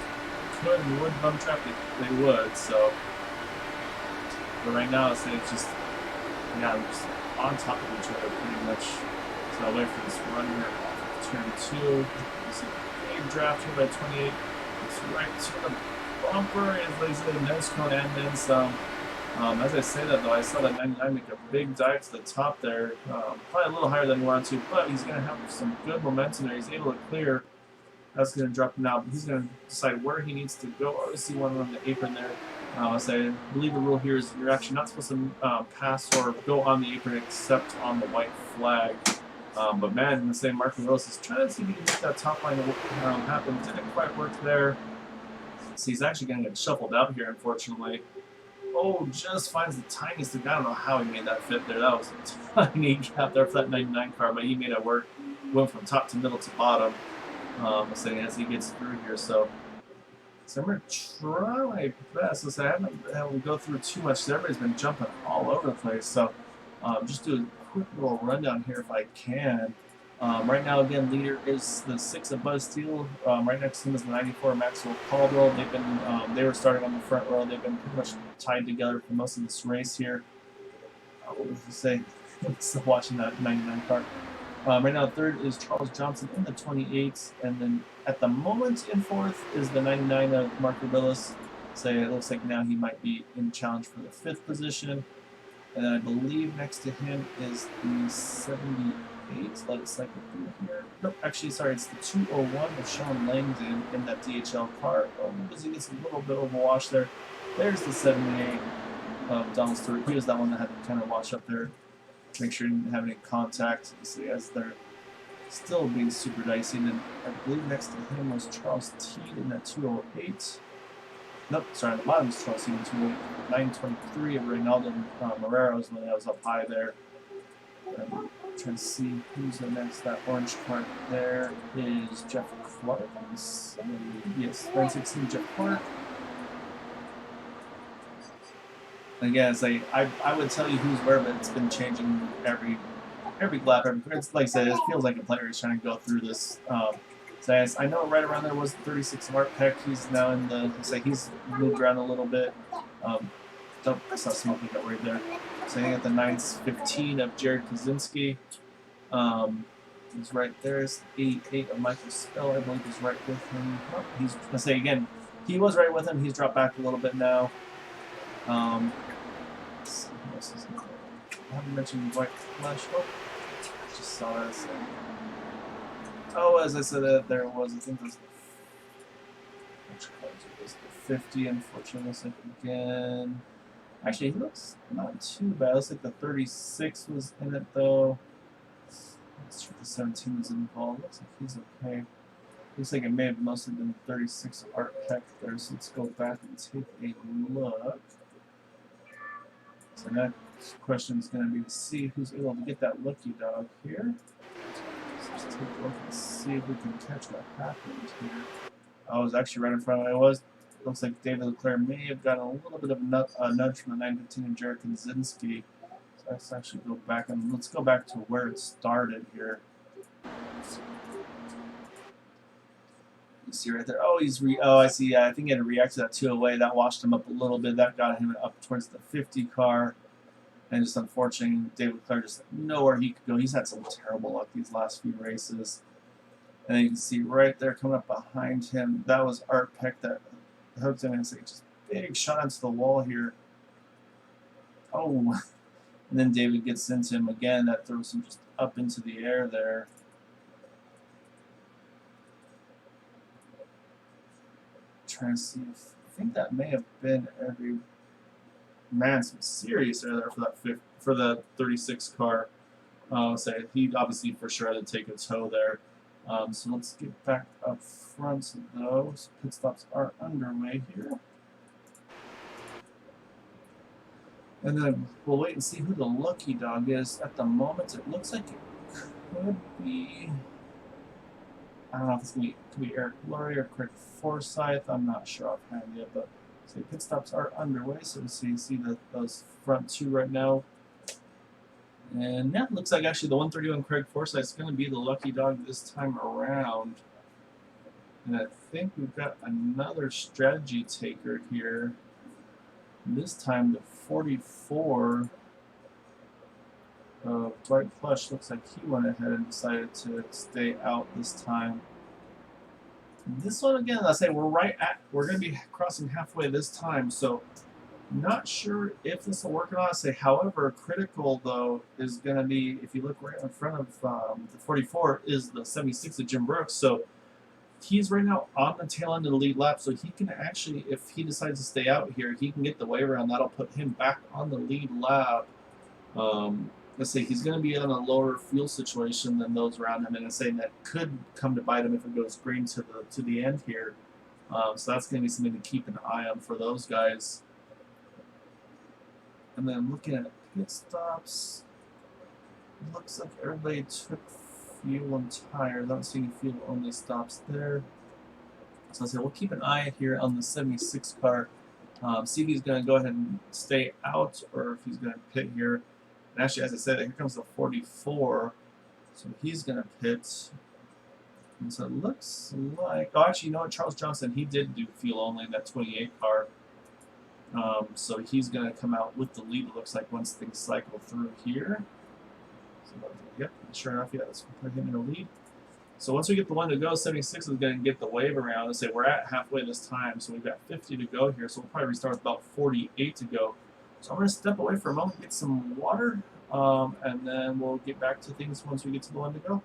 could and would bum trap, they would. So, but right now, it's just, yeah, they're just on top of each other pretty much. So I'll wait for this run here off of turn 2. You see, big draft here by 28. It's right to the bumper, and lays it in nose cone and then some. As I say that though, I saw that 99 make a big dive to the top there, probably a little higher than he wanted to, but he's going to have some good momentum there. He's able to clear. That's going to drop him out. He's going to decide where he needs to go. Obviously, one on the apron there. I believe the rule here is you're actually not supposed to pass or go on the apron except on the white flag. But man, in the same, Mark Willis is trying to see if he can make that top line happen. Didn't quite work there. So he's actually going to get shuffled out here, unfortunately. Oh, just finds the tiniest. I don't know how he made that fit there. That was a tiny gap there for that 99 car, but he made it work. Went from top to middle to bottom. As he gets through here, so I'm gonna try my best. I haven't had to go through too much. Everybody's been jumping all over the place, so just do a quick little rundown here if I can. Right now, again, leader is the 6 of Buzz Steele. Right next to him is the 94 Maxwell Caldwell. They've been they were starting on the front row. They've been pretty much tied together for most of this race here. What was I say? Still watching that 99 car. Right now, third is Charles Johnson in the 28, and then at the moment in fourth is the 99 of Mark Willis. So it looks like now he might be in challenge for the 5th position. And then I believe next to him is the 78. Let it cycle through here. Nope, actually, sorry, it's the 201 of Sean Langdon in that DHL car. Oh, because he gets a little bit of a wash there. There's the 78 of Donald Stewart. He was that one that had to kind of wash up there. Make sure he didn't have any contact. See, as they're still being super dicey. And then I believe next to him was Charles Teed in that 208. Nope, sorry, the bottom is Charles Teed in 208. 923 of Reynaldo Morero's when I was up high there. Trying to see who's the next. That orange card there is Jeff Clark. Yes, 916 Jeff Clark. Again, I would tell you who's where, but it's been changing every lap. It's like I said, it feels like a player is trying to go through this. I know right around there was the 36 of Art Peck. He's now in the. He's moved around a little bit. I saw smoking up right there. So I got the 915 of Jared Kaczynski. He's right there. It's 88 of Michael Spell, I believe, is right with him. Oh, again, he was right with him. He's dropped back a little bit now. Let's see who else is in there. I haven't mentioned White Flash. Oh, just saw that. So. Oh, as I said, there was, I think there's the 50, unfortunately. Looks like again. Actually, he looks not too bad. Looks like the 36 was in it, though. Let's see if the 17 was involved. Looks like he's okay. Looks like it may have mostly been the 36 Art Peck there, so let's go back and take a look. So next question is going to be to see who's able to get that lucky dog here. So let's take a look and see if we can catch what happened here. I was actually right in front of it. Looks like David Leclerc may have gotten a little bit of a nudge from the 915 and Jared Kaczynski. So let's actually go back and let's go back to where it started here. You see right there. Oh, I see. I think he had to react to that 208. That washed him up a little bit. That got him up towards the 50 car. And just unfortunately, David Clark just nowhere he could go. He's had some terrible luck these last few races. And then you can see right there coming up behind him, that was Art Peck that hooked him and it's like just big shot into the wall here. Oh, and then David gets into him again. That throws him just up into the air there. Trying to see if I think that may have been every man some serious air there for the 36 car. He obviously for sure had to take a tow there. So let's get back up front though. So pit stops are underway here. And then we'll wait and see who the lucky dog is. At the moment, it looks like it could be. I don't know if it's going to be Eric Lurie or Craig Forsyth. I'm not sure offhand yet, but pit stops are underway. So you see those front two right now. And yeah, it looks like actually the 131 Craig Forsyth is going to be the lucky dog this time around. And I think we've got another strategy taker here. This time the 44 of Dwight Plush looks like he went ahead and decided to stay out this time. This one again, I say we're going to be crossing halfway this time, so not sure if this will work or not. I say, however, critical though is going to be, if you look right in front of the 44 is the 76 of Jim Brooks. So he's right now on the tail end of the lead lap, so he can actually, if he decides to stay out here, he can get the wave around. That'll put him back on the lead lap. Let's say he's going to be in a lower fuel situation than those around him, and I'm saying that could come to bite him if it goes green to the end here. So that's going to be something to keep an eye on for those guys. And then looking at pit stops, looks like everybody took fuel and tires. I don't see any fuel only stops there. So I say we'll keep an eye here on the 76 car. See if he's going to go ahead and stay out or if he's going to pit here. And actually, as I said, here comes the 44. So he's going to pit. And so it looks like, oh, actually, you know what? Charles Johnson, he did do fuel only in that 28 car. So he's going to come out with the lead, it looks like, once things cycle through here. So, yep, sure enough, yeah, let's put him in the lead. So once we get the one to go, 76 is going to get the wave around and say we're at halfway this time, so we've got 50 to go here, so we'll probably restart with about 48 to go. So I'm going to step away for a moment, get some water, and then we'll get back to things once we get to the one to go.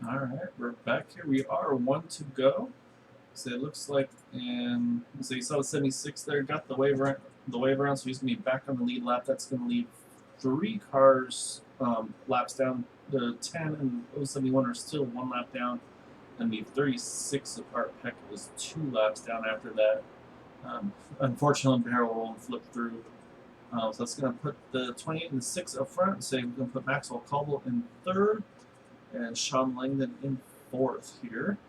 All right, we're back here. We are one to go. So it looks like, so you saw the 76 there, got the wave around, so he's going to be back on the lead lap. That's going to leave 3 cars laps down. The 10 and 071 are still 1 lap down, and the 36 of Art Peck is 2 laps down after that. Unfortunately, Barrel won't flip through. So that's going to put the 28 and the 6 up front. So we're going to put Maxwell Caldwell in 3rd. And Sean Langdon in 4th here.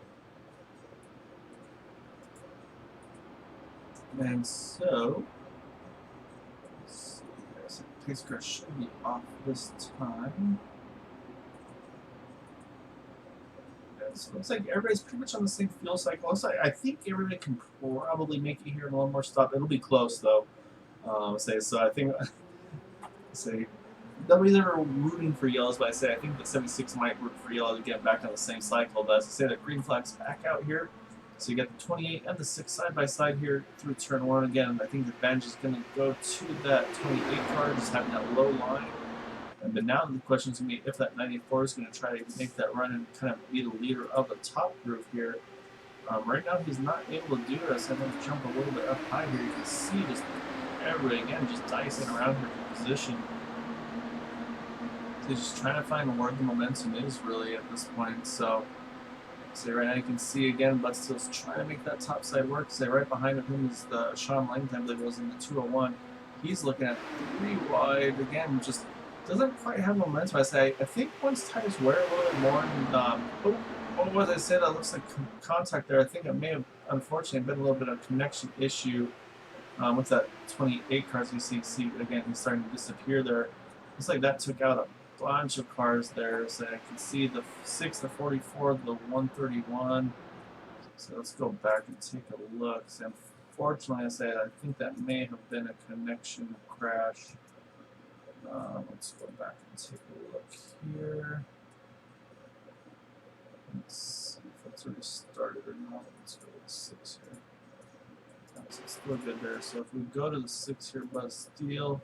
And so, let's see, pace car should be off this time. And so it looks like everybody's pretty much on the same fuel cycle. So I think everybody can probably make it here in one more stop. It'll be close though. So I think, nobody's ever rooting for yellows, but I think the 76 might root for yellow to get back on the same cycle. But as I say, the green flag's back out here. So you got the 28 and the 6 side by side here through turn 1 again. I think the advantage is going to go to that 28 car, just having that low line. But now the question is going to be if that 94 is going to try to make that run and kind of be the leader of the top group here. Right now he's not able to do this. I'm going to jump a little bit up high here. You can see just everybody again just dicing around here for position. So he's just trying to find where the momentum is really at this point. So right now you can see again, but still trying to make that top side work. Right behind him is the Sean Langton, I believe it was in the 201. He's looking at 3 wide again, just doesn't quite have momentum. I think once tires wear a little bit more, and what was I say? That looks like contact there. I think it may have unfortunately been a little bit of connection issue with that 28 car. As you see again, he's starting to disappear there. Looks like that took out a bunch of cars there. So I can see the 6, the 44, the 131. So let's go back and take a look. So unfortunately, I think that may have been a connection crash. Let's go back and take a look here. Let's see if it's already started or not. Let's go to the 6 here. So it's still good there. So if we go to the 6 here, Buzz Steele.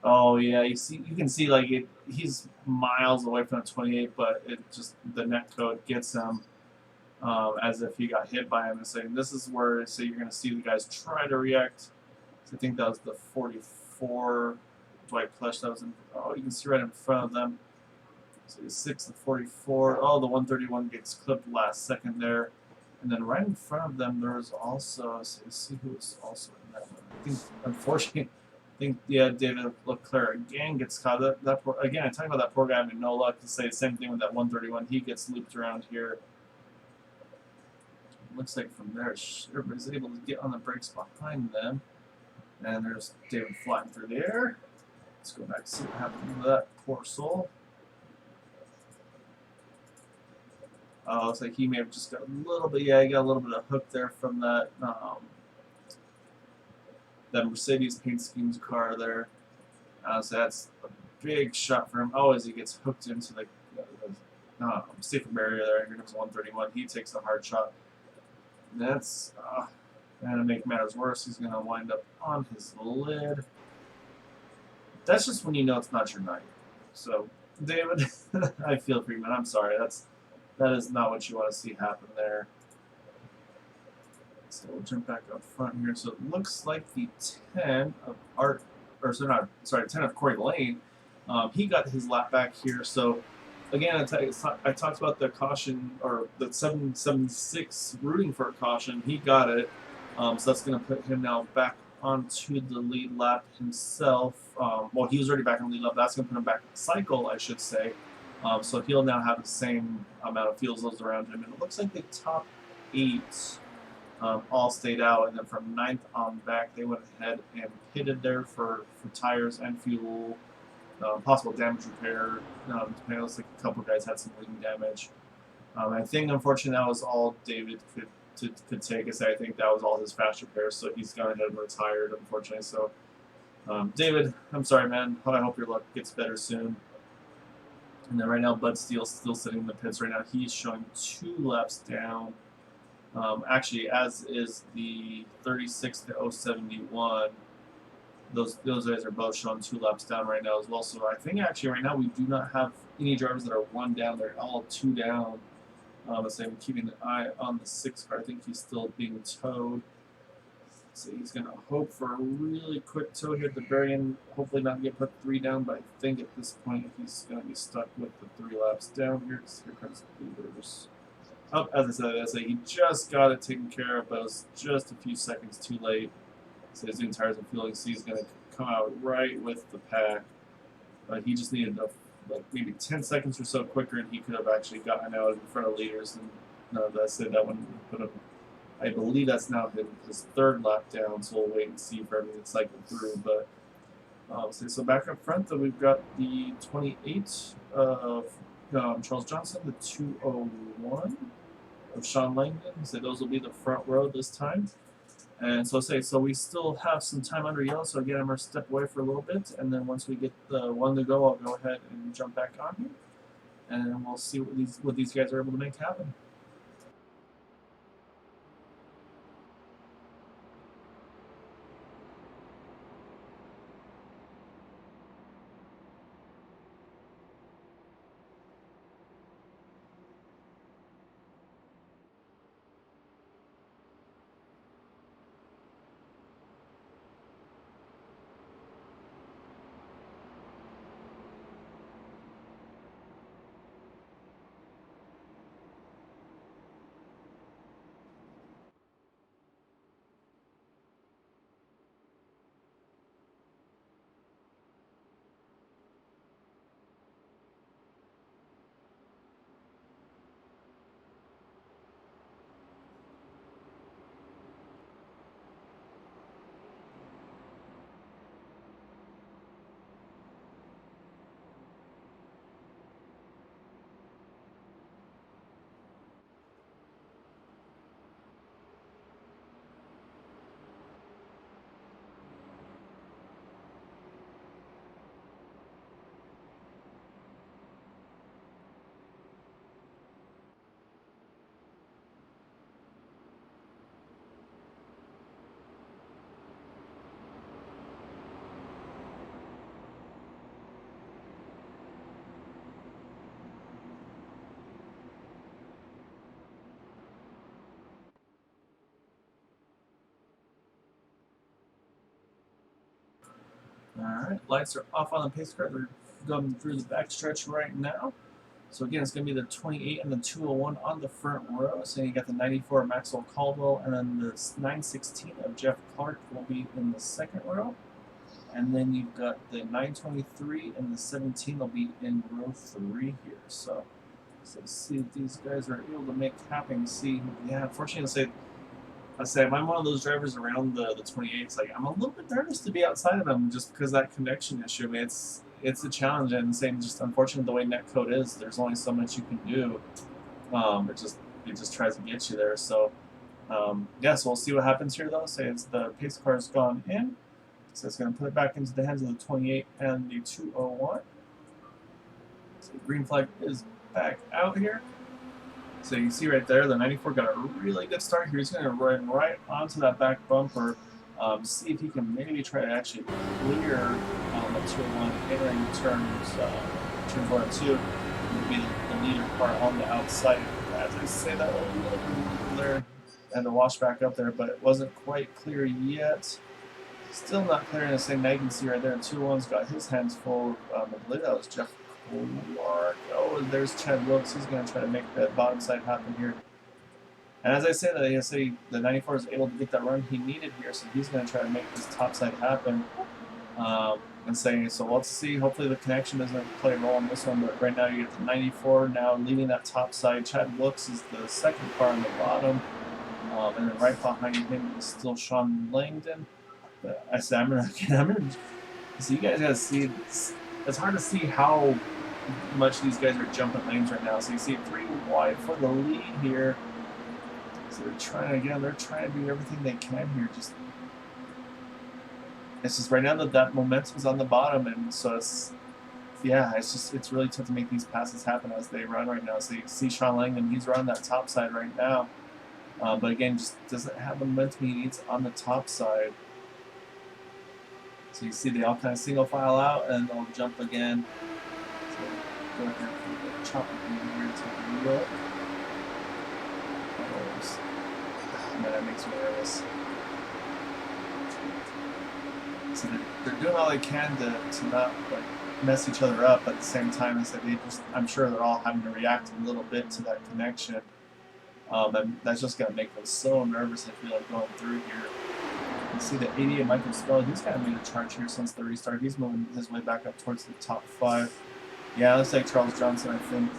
Oh yeah, you can see like he's miles away from the 28, but it just the net code gets him as if he got hit by him. And saying this is where you're going to see the guys try to react. So I think that was the 44 Dwight Plush that was in. Oh, you can see right in front of them. So the 6, the 44. Oh, the 131 gets clipped last second there, and then right in front of them there was also. So you see who was also in that one. I think unfortunately. David Leclerc again gets caught. Again, I'm talking about that poor guy having no luck. To say the same thing with that 131. He gets looped around here. Looks like from there, everybody's able to get on the brakes behind them. And there's David flying through the air. Let's go back and see what happened to that poor soul. Looks like he may have just got a little bit. Yeah, he got a little bit of hook there from that. That Mercedes paint schemes car there. So that's a big shot for him. Oh, as he gets hooked into the safety barrier there. Here comes 131. He takes a hard shot. And that's going to make matters worse. He's going to wind up on his lid. That's just when you know it's not your night. So, David, I feel for you, man. I'm sorry. That is not what you want to see happen there. So we'll jump back up front here. So it looks like the 10 of Art, or so not, sorry, 10 of Corey Lane, he got his lap back here. So again, I talked about the caution, or the 776 rooting for a caution. He got it. So that's going to put him now back onto the lead lap himself. Well, he was already back on the lead lap. That's going to put him back in the cycle, I should say. So he'll now have the same amount of fuel cells around him. And it looks like the top 8 all stayed out, and then from 9th on back, they went ahead and pitted there for tires and fuel, possible damage repair. It looks like a couple of guys had some wing damage. I think, unfortunately, that was all David could take. I think that was all his fast repairs, so he's gone ahead and retired, unfortunately. So, David, I'm sorry, man. I hope your luck gets better soon. And then right now, Bud Steele's still sitting in the pits right now. He's showing 2 laps down. Actually, as is the 36 to 071. Those guys are both showing 2 laps down right now as well. So I think actually right now we do not have any drivers that are 1 down. They're all 2 down. So I'm keeping an eye on the 6 car. I think he's still being towed. So he's going to hope for a really quick tow here at the very end. Hopefully not get put 3 down, but I think at this point he's going to be stuck with the 3 laps down here. Here comes the leaders. Oh, as I said, he just got it taken care of, but it was just a few seconds too late. So his new tires and fueling, so he's going to come out right with the pack. He just needed like maybe 10 seconds or so quicker, and he could have actually gotten out in front of leaders. And that one put him. I believe that's now his 3rd lap down, so we'll wait and see if everything cycled through. But so back up front, though, we've got the 28 of Charles Johnson, the 201 of Sean Langdon. So those will be the front row this time. And so we still have some time under yellow. So again, I'm going to step away for a little bit, and then once we get the 1 to go, I'll go ahead and jump back on here, and we'll see what these guys are able to make happen. Alright, lights are off on the pace car. They're going through the back stretch right now. So again, it's going to be the 28 and the 201 on the front row. So you got the 94 Maxwell Caldwell, and then the 916 of Jeff Clark will be in the second row. And then you've got the 923 and the 17 will be in row 3 here. So see if these guys are able to make happen. See, yeah, unfortunately, I say if I'm one of those drivers around the 28, it's like I'm a little bit nervous to be outside of them just because of that connection issue. I mean, it's a challenge, and same just unfortunately the way netcode is, there's only so much you can do. It just tries to get you there. So yeah, so we'll see what happens here though. Say it's the pace car's gone in, so it's going to put it back into the hands of the 28 and the 201. So the green flag is back out here. So you can see right there, the 94 got a really good start here. He's going to run right onto that back bumper. See if he can maybe try to actually clear the 201 entering turns 1 and 2. Would be the leader car on the outside. As I say that, a little bit there, and the wash back up there, but it wasn't quite clear yet. Still not clear in the same. Now you can see right there, 201's got his hands full. I believe that was Jeff Clark. Oh, there's Chad Wilkes. He's going to try to make that bottom side happen here. And as I say that, the 94 is able to get that run he needed here, so he's going to try to make this top side happen. So let's see. Hopefully the connection doesn't play a role in this one, but right now you get the 94 now leading that top side. Chad Wilkes is the second car on the bottom, and then right behind him is still Sean Langdon. But I'm gonna so you guys gotta see. It's hard to see how much these guys are jumping lanes right now. So you see 3 wide for the lead here. So they're trying to do everything they can here. It's just right now that momentum's on the bottom, and so it's really tough to make these passes happen as they run right now. So you see Sean Langdon, he's running that top side right now, but again, just doesn't have the momentum he needs on the top side. So you see they all kind of single file out, and they'll jump again. So go ahead and chop it in here to the look. Man, that makes me nervous. So they're doing all they can to not like mess each other up, but at the same time, I'm sure they're all having to react a little bit to that connection. And that's just going to make them so nervous. I feel like going through here. You see the 80 of Michael Spell, he's kind of made a charge here since the restart. He's moving his way back up towards the top 5. Yeah, it looks like Charles Johnson, I think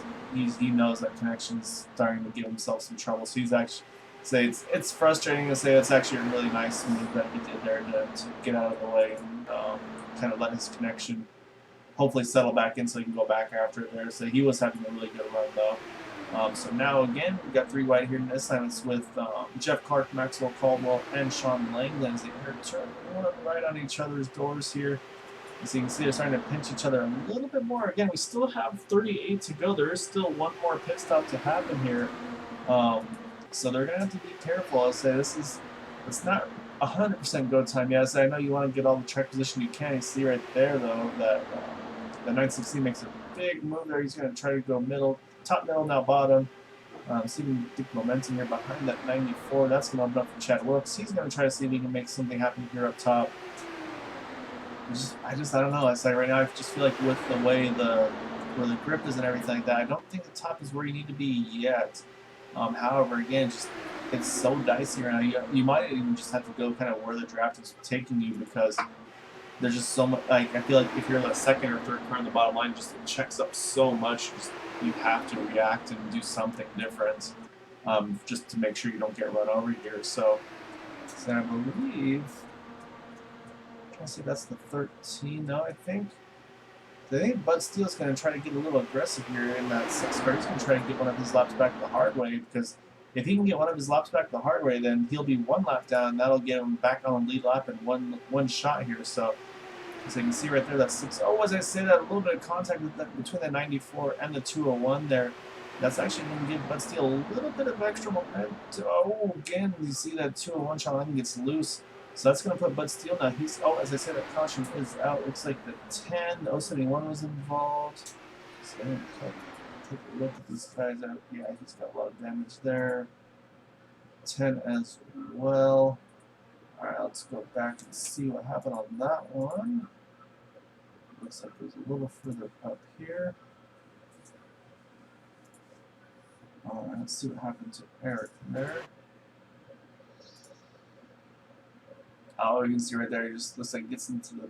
he knows that connection's starting to give himself some trouble. So he's actually, it's frustrating to say it's actually a really nice move that he did there to get out of the way and kind of let his connection hopefully settle back in so he can go back after it there. So he was having a really good run though. So now again, we've got 3 wide here, and this time it's with Jeff Clark, Maxwell Caldwell, and Sean Langdon as they enter turn 1 right on each other's doors here. As you can see, they're starting to pinch each other a little bit more. Again, we still have 38 to go. There is still 1 more pit stop to happen here. So they're going to have to be careful. I'll say it's not 100% go time. Yes, I know you want to get all the track position you can. You see right there, though, that the 916 makes a big move there. He's going to try to go middle. Top, middle, now bottom. See if we can get momentum here behind that 94. That's going to open up for Chad Wilkes. He's going to try to see if he can make something happen here up top. I don't know. I say right now, I just feel like with the way where the grip is and everything like that, I don't think the top is where you need to be yet. However, again, it's so dicey right now. You might even just have to go kind of where the draft is taking you because there's just so much. Like I feel like if you're the second or third car on the bottom line, just it checks up so much. You have to react and do something different, just to make sure you don't get run over here. So I believe. I'm trying to see, that's the 13 now, I think. So I think Bud Steele's going to try to get a little aggressive here in that 6 car. He's going to try to get one of his laps back the hard way because if he can get one of his laps back the hard way, then he'll be 1 lap down. That'll get him back on the lead lap in one shot here. So you can see right there, that 6. Oh, as I say that, a little bit of contact between the 94 and the 201 there. That's actually going to give Bud Steele a little bit of extra momentum. Oh, again, you see that 201 Sean gets loose. So that's going to put Bud Steele now. As I said, that caution is out. Looks like the 10, the 071 was involved. So take a look at these guys out. Yeah, he's got a lot of damage there. 10 as well. Alright, let's go back and see what happened on that one. Looks like there's a little further up here. Alright, let's see what happened to Eric there. Oh, you can see right there, he just looks like he gets into the,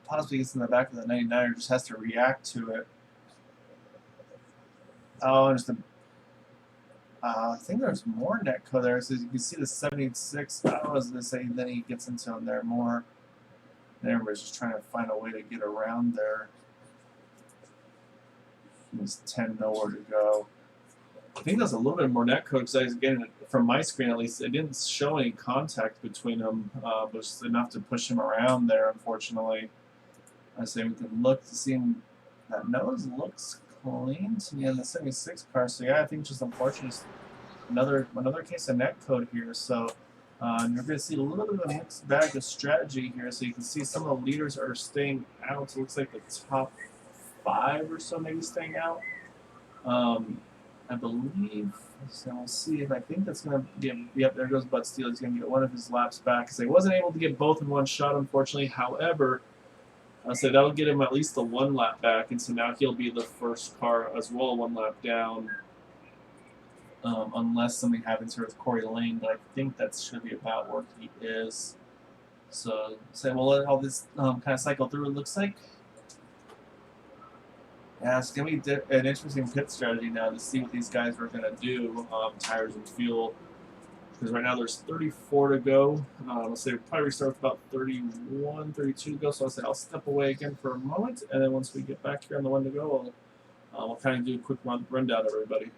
possibly gets in the back of the 99er, just has to react to it. Oh, there's the, I think there's more net code there, so you can see the 76, I was going to say, then he gets into him there more. And everybody's just trying to find a way to get around there. There's 10 nowhere to go. I think that's a little bit more netcode because I was getting it from my screen at least. It didn't show any contact between them, but just enough to push him around there. Unfortunately, I say we can look to see him. That nose looks clean to me on the 76 car. So yeah, I think just unfortunate. Just another case of netcode here. So you're going to see a little bit of a mixed bag of strategy here. So you can see some of the leaders are staying out. It looks like the top 5 or so maybe staying out. I believe, so we'll see if I think that's going to be, yep, there goes Bud Steele. He's going to get one of his laps back because he wasn't able to get both in one shot, unfortunately. However, I'll say that'll get him at least the 1 lap back, and so now he'll be the first car as well, 1 lap down, unless something happens here with Corey Lane, but I think that should be about where he is. So we'll let all this kind of cycle through, it looks like. Yeah, it's going to be an interesting pit strategy now to see what these guys are going to do, tires and fuel. Because right now there's 34 to go. Let's say we'll probably restart with about 31, 32 to go. So I'll step away again for a moment. And then once we get back here on the 1 to go, we'll kind of do a quick rundown of everybody.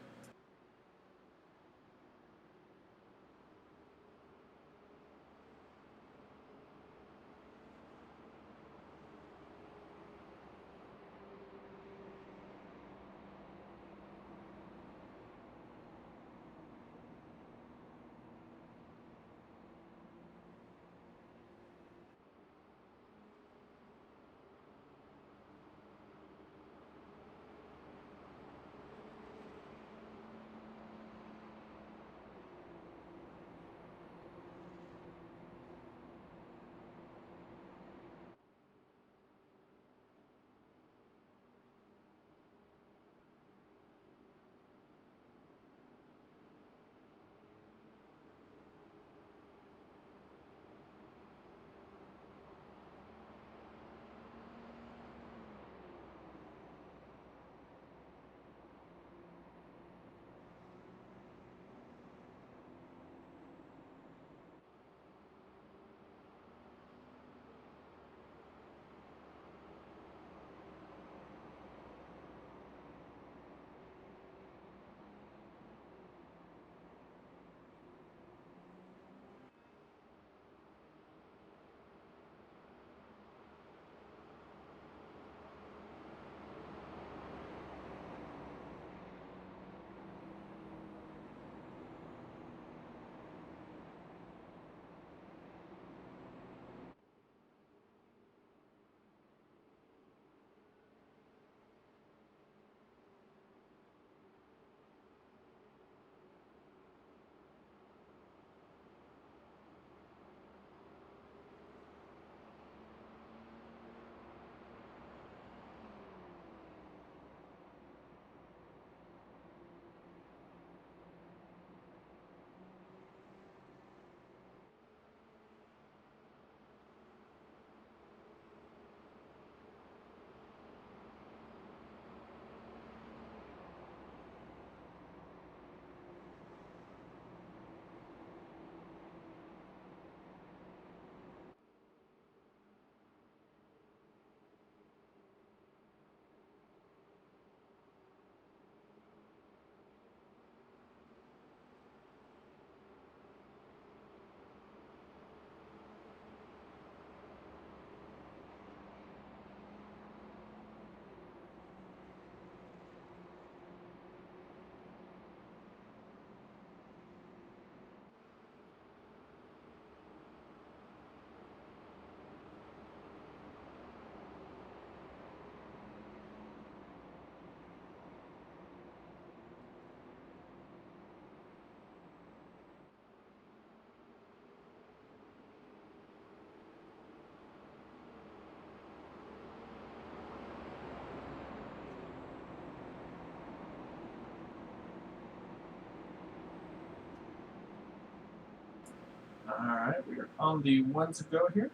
Alright, we are on the 1 to go here.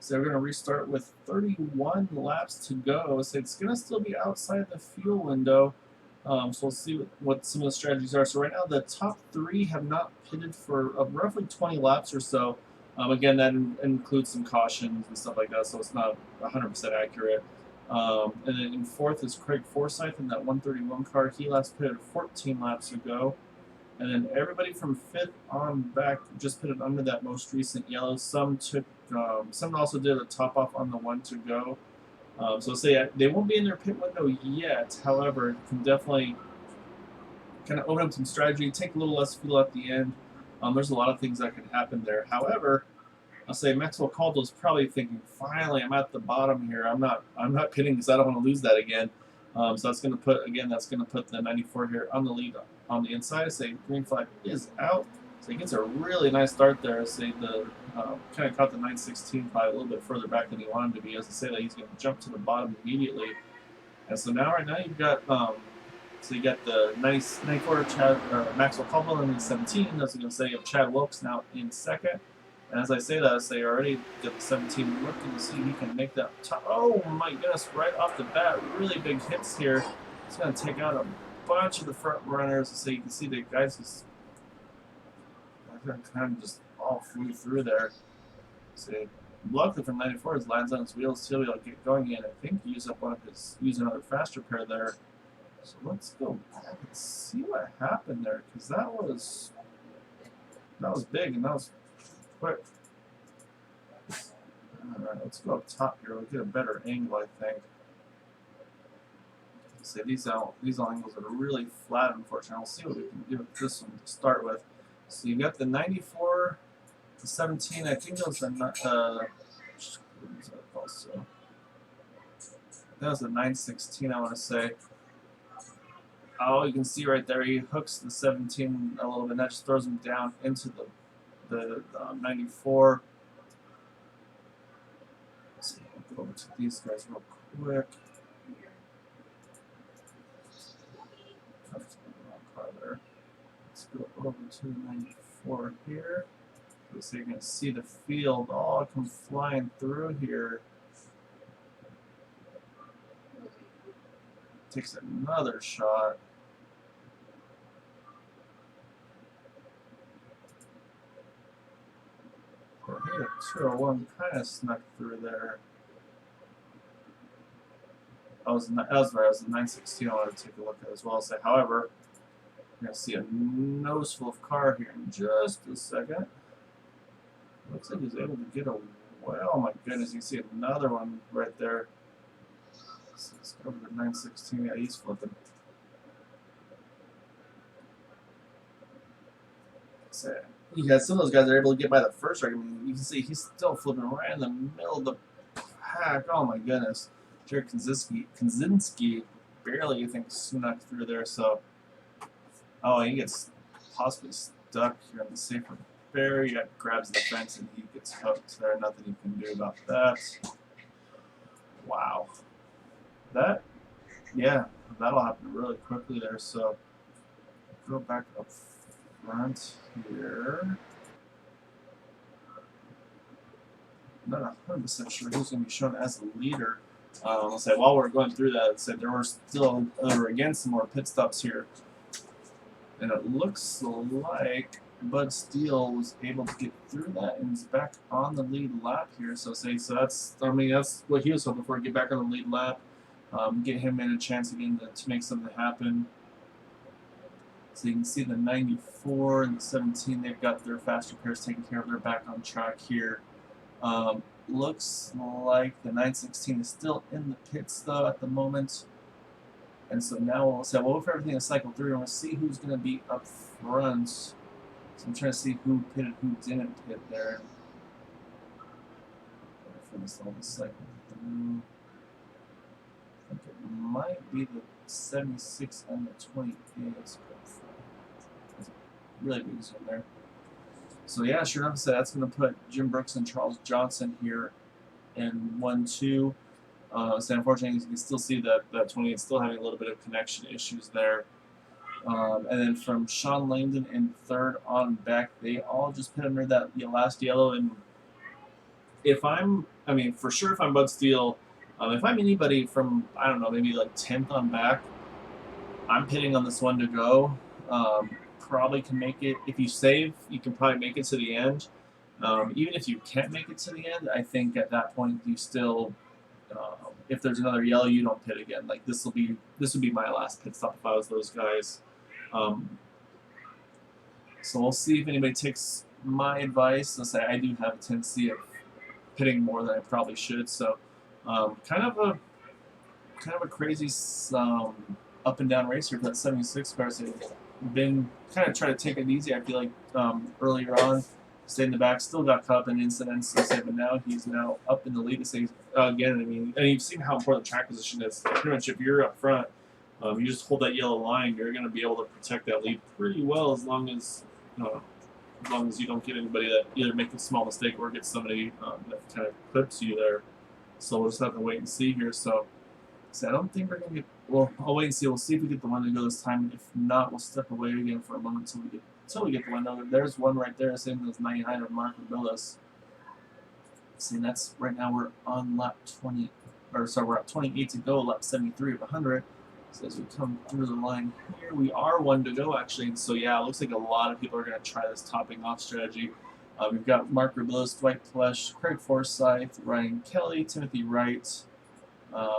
So we're going to restart with 31 laps to go. So it's going to still be outside the fuel window. So we'll see what some of the strategies are. So right now the top 3 have not pitted for roughly 20 laps or so. Again, that includes some cautions and stuff like that, so it's not 100% accurate. And then in 4th is Craig Forsyth in that 131 car. He last pitted 14 laps ago. And then everybody from 5th on back just pitted under that most recent yellow. Some also did a top off on the 1 to go. So say they won't be in their pit window yet. However, can definitely kind of open up some strategy, take a little less fuel at the end. There's a lot of things that could happen there. However, I'll say Maxwell Caldwell's probably thinking, finally, I'm at the bottom here. I'm not pitting because I don't want to lose that again. So that's going to put the 94 here on the lead on the inside. Say green flag is out. So he gets a really nice start there. Say the kind of caught the 916 by a little bit further back than he wanted to be. As I say that he's going to jump to the bottom immediately. And so right now you've got so you got the 94 Maxwell Caldwell in the 17. That's going to say you have Chad Wilkes now in 2nd. And as I say that, I say already get the 17 looking to see if he can make that top. Oh my goodness, right off the bat, really big hits here. It's going to take out a bunch of the front runners. So you can see the guys just kind of just all flew through there. See, luckily from 94, his lands on his wheels, he'll be able to get going again. I think he used up use another faster pair there. So let's go back and see what happened there, because that was big and that was quick. Alright, let's go up top here. We'll get a better angle, I think. See, these angles are really flat, unfortunately. We'll see what we can do with this one to start with. So you got the 94, the 17, I think that was the that was the 916, I want to say. Oh, you can see right there, he hooks the 17 a little bit. That just throws him down into the 94. Let's see, I'll go over to these guys real quick. Let's go over to the 94 here. So you're going to see the field all come flying through here. Takes another shot. So here, 201 kind of snuck through there. That was the 916 I wanted to take a look at as well. So, however, you're going to see a nose full of car here in just a second. Looks like he's able to get away. Oh my goodness, you can see another one right there. So let's go over to 916. Yeah, he's flipping. So, you guys, some of those guys are able to get by the first track. I mean, you can see he's still flipping right in the middle of the pack. Oh my goodness. Jared Kaczynski barely, I think, snuck through there. So, oh, he gets possibly stuck here on the safer barrier. Grabs the fence and he gets hooked there. Nothing you can do about that. Wow. That'll happen really quickly there. So, go back up front here. I'm not 100% sure who's going to be shown as the leader. I'll say while we're going through that, there were again some more pit stops here, and it looks like Bud Steele was able to get through that and is back on the lead lap here. So that's what he was hoping for. Get back on the lead lap, get him in a chance again to make something happen. So you can see the 94 and the 17, they've got their faster pairs taken care of. They're back on track here. Looks like the 916 is still in the pits though at the moment. And so now we'll wait for everything to cycle through and we'll see who's going to be up front. So I'm trying to see who pitted, who didn't pit there. For this little cycle through. I think it might be the 76 and the 28. That's a really big zoom there. So yeah, sure enough, so that's going to put Jim Brooks and Charles Johnson here in 1-2. So unfortunately, you can still see that 28 still having a little bit of connection issues there. And then from Sean Langdon in third on back, they all just pit under that last yellow. And I mean, for sure, if I'm Bud Steele, if I'm anybody from, I don't know, maybe like 10th on back, I'm pitting on this one to go. Probably can make it. If you save, you can probably make it to the end. Even if you can't make it to the end, I think at that point you still, if there's another yellow, you don't pit again. Like this would be my last pit stop if I was those guys. So we'll see if anybody takes my advice. I'll say I do have a tendency of pitting more than I probably should. So kind of a crazy up and down race here for that 76 car. So been kind of trying to take it easy. I feel like earlier on, stayed in the back, still got caught up in incidents, but now he's now up in the lead. To say again, I mean, and you've seen how important track position is. Pretty much, if you're up front, you just hold that yellow line, you're going to be able to protect that lead pretty well as long as you don't get anybody that either makes a small mistake or gets somebody that kind of clips you there. So we'll just have to wait and see here. So I don't think we're going to get. Well, I'll wait and see. We'll see if we get the one to go this time. If not, we'll step away again for a moment until we get the window. There's one right there, same as 99 of Mark Willis. See, that's right now we're on lap 20, we're at 28 to go, lap 73 of 100. So as we come through the line here, we are one to go actually. And so yeah, it looks like a lot of people are going to try this topping off strategy. We've got Mark Rubilis, Dwight Plesh, Craig Forsyth, Ryan Kelly, Timothy Wright,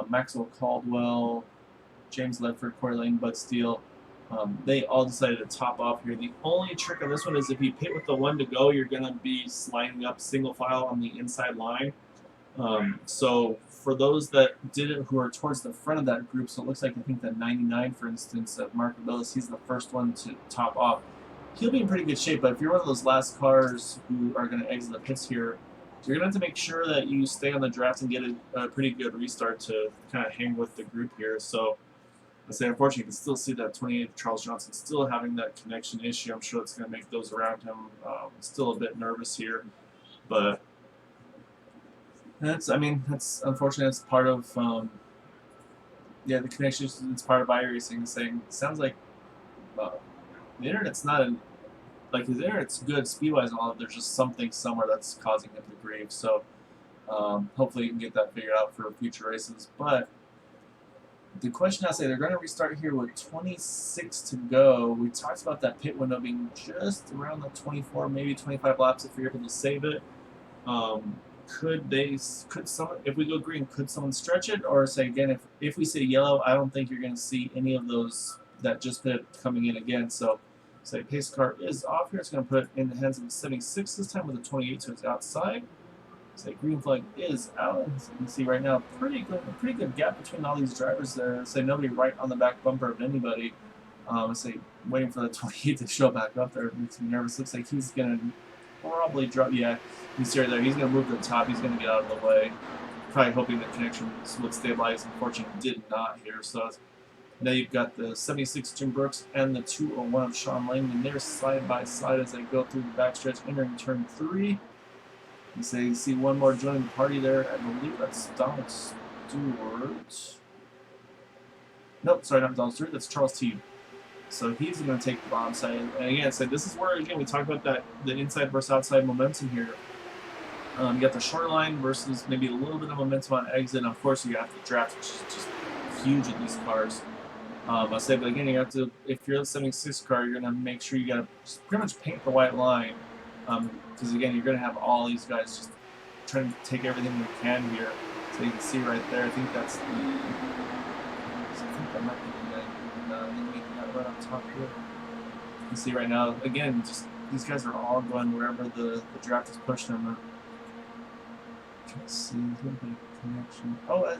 Maxwell Caldwell, James Ledford, Corey Lane, Bud Steele. They all decided to top off here. The only trick on this one is if you pit with the one to go, you're going to be sliding up single file on the inside line. So for those that did it, who are towards the front of that group, so it looks like I think that 99, for instance, of Mark Willis, he's the first one to top off. He'll be in pretty good shape, but if you're one of those last cars who are going to exit the pits here, you're going to have to make sure that you stay on the draft and get a pretty good restart to kind of hang with the group here. So I say, unfortunately, you can still see that 28 Charles Johnson still having that connection issue. I'm sure it's going to make those around him still a bit nervous here, but that's unfortunately that's part of the connection. It's part of iRacing. Saying sounds like the internet's not like his internet's good speed wise and all. There's just something somewhere that's causing him to grieve. So hopefully you can get that figured out for future races, but. The question I say, they're going to restart here with 26 to go. We talked about that pit window being just around the 24, maybe 25 laps if you're able to save it. Could someone, if we go green, could someone stretch it? Or say again, if we say yellow, I don't think you're going to see any of those that just pit coming in again. So say pace car is off here. It's going to put it in the hands of the 76 this time with the 28, so it's outside. Say green flag is out. As you can see right now, a pretty good gap between all these drivers there. Say nobody right on the back bumper of anybody. Say waiting for the 28 to show back up there. It makes me nervous. Looks like he's gonna probably drop. Yeah, you see right there. He's gonna move to the top. He's gonna get out of the way. Probably hoping the connection would stabilize. Unfortunately, did not here. So now you've got the 76 Jim Brooks and the 201 of Sean Langdon. They're side by side as they go through the backstretch, entering turn 3. You say you see one more joining the party there. I believe that's Donald Stewart. Nope, sorry, not Donald Stewart. That's Charles T. So he's going to take the bottom side. And again, so this is where again we talk about the inside versus outside momentum here. You got the short line versus maybe a little bit of momentum on exit. And of course, you have the draft, which is just huge in these cars. I say, but again, you have to. If you're the 76 car, you're going to make sure you got to pretty much paint the white line. Because again, you're going to have all these guys just trying to take everything they can here. So you can see right there, I think that's the. I think that might be the right on top here. You can see right now, again, just these guys are all going wherever the draft is pushing them. Let's see, connection. Oh, I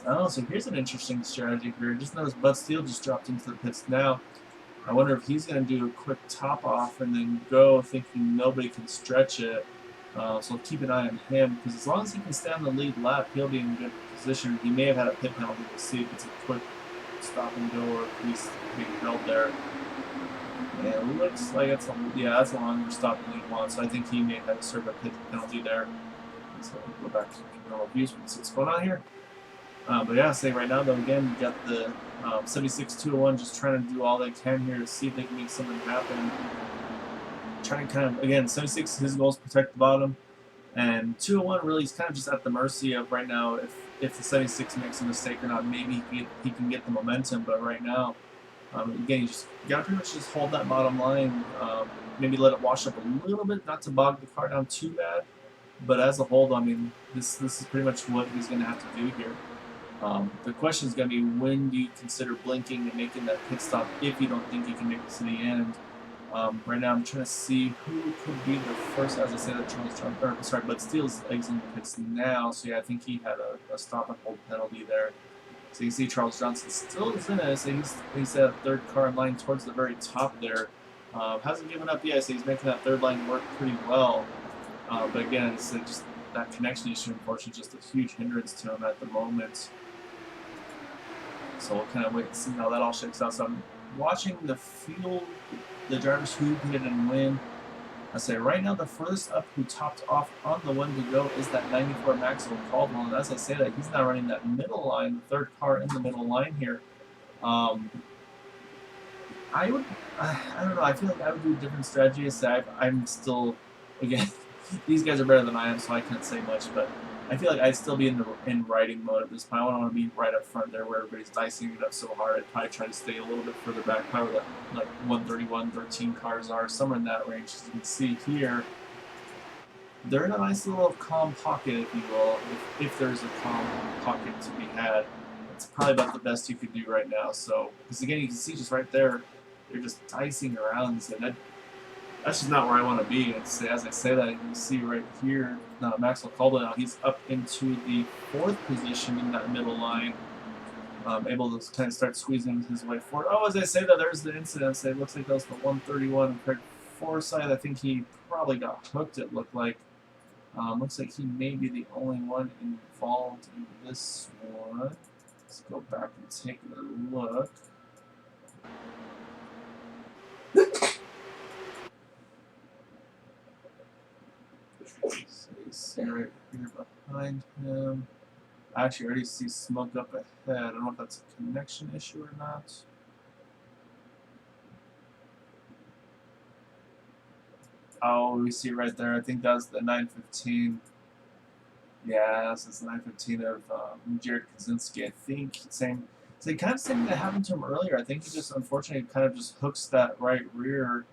don't know. So here's an interesting strategy here. Just notice Bud Steele just dropped into the pits now. I wonder if he's going to do a quick top off and then go thinking nobody can stretch it. So keep an eye on him because as long as he can stay on the lead lap, he'll be in good position. He may have had a pit penalty. We'll see if it's a quick stop and go or if he's being held there. And it looks like that's a longer stop than he wants. So I think he may have to serve a pit penalty there. So we'll go back to normal views. We can see what's going on here. But yeah, say right now though, again, you got the 76-201 just trying to do all they can here to see if they can make something happen. Trying to kind of, again, 76, his goal is protect the bottom. And 201 really is kind of just at the mercy of right now if the 76 makes a mistake or not. Maybe he can get the momentum, but right now, again, you got to pretty much just hold that bottom line. Maybe let it wash up a little bit, not to bog the car down too bad. But as a whole, I mean, this is pretty much what he's going to have to do here. The question is going to be, when do you consider blinking and making that pit stop if you don't think you can make it to the end? Right now, I'm trying to see who could be the first. As I said, that Charles John, or sorry, but Steele's exiting the pits now. So yeah, I think he had a stop and hold penalty there. So you see Charles Johnson still is in it. So he's that third car in line towards the very top there. Hasn't given up yet. So he's making that third line work pretty well. But again, it's just that connection issue, unfortunately, just a huge hindrance to him at the moment. So we'll kind of wait and see how that all shakes out. So I'm watching the field, the drivers who hit and win. I say right now the furthest up who topped off on the one to go is that 94 Maxwell Caldwell. And as I say that, he's now running that middle line, the third car in the middle line here. I don't know. I feel like I would do a different strategy. I say I'm still, again, these guys are better than I am, so I can't say much. But I feel like I'd still be in riding mode at this point. I don't want to be right up front there where everybody's dicing it up so hard. I'd probably try to stay a little bit further back, probably where that like 131, 13 cars are, somewhere in that range. As you can see here, they're in a nice little calm pocket, if you will, if there's a calm pocket to be had. It's probably about the best you could do right now. So, because again, you can see just right there, they're just dicing around, and that's just not where I want to be. And as I say that, you can see right here, Maxwell Caldwell now, he's up into the fourth position in that middle line, able to kind of start squeezing his way forward. Oh, as I say that, there's the incident. It looks like that was the 131 Craig Forsyth. I think he probably got hooked, it looked like. Looks like he may be the only one involved in this one. Let's go back and take a look. So you see right here behind him. I actually already see smoke up ahead. I don't know if that's a connection issue or not. Oh, we see right there. I think that's the 915. Yeah, this is the 915 of Jared Kaczynski. I think same. So kind of same thing that happened to him earlier. I think he just unfortunately kind of just hooks that right rear.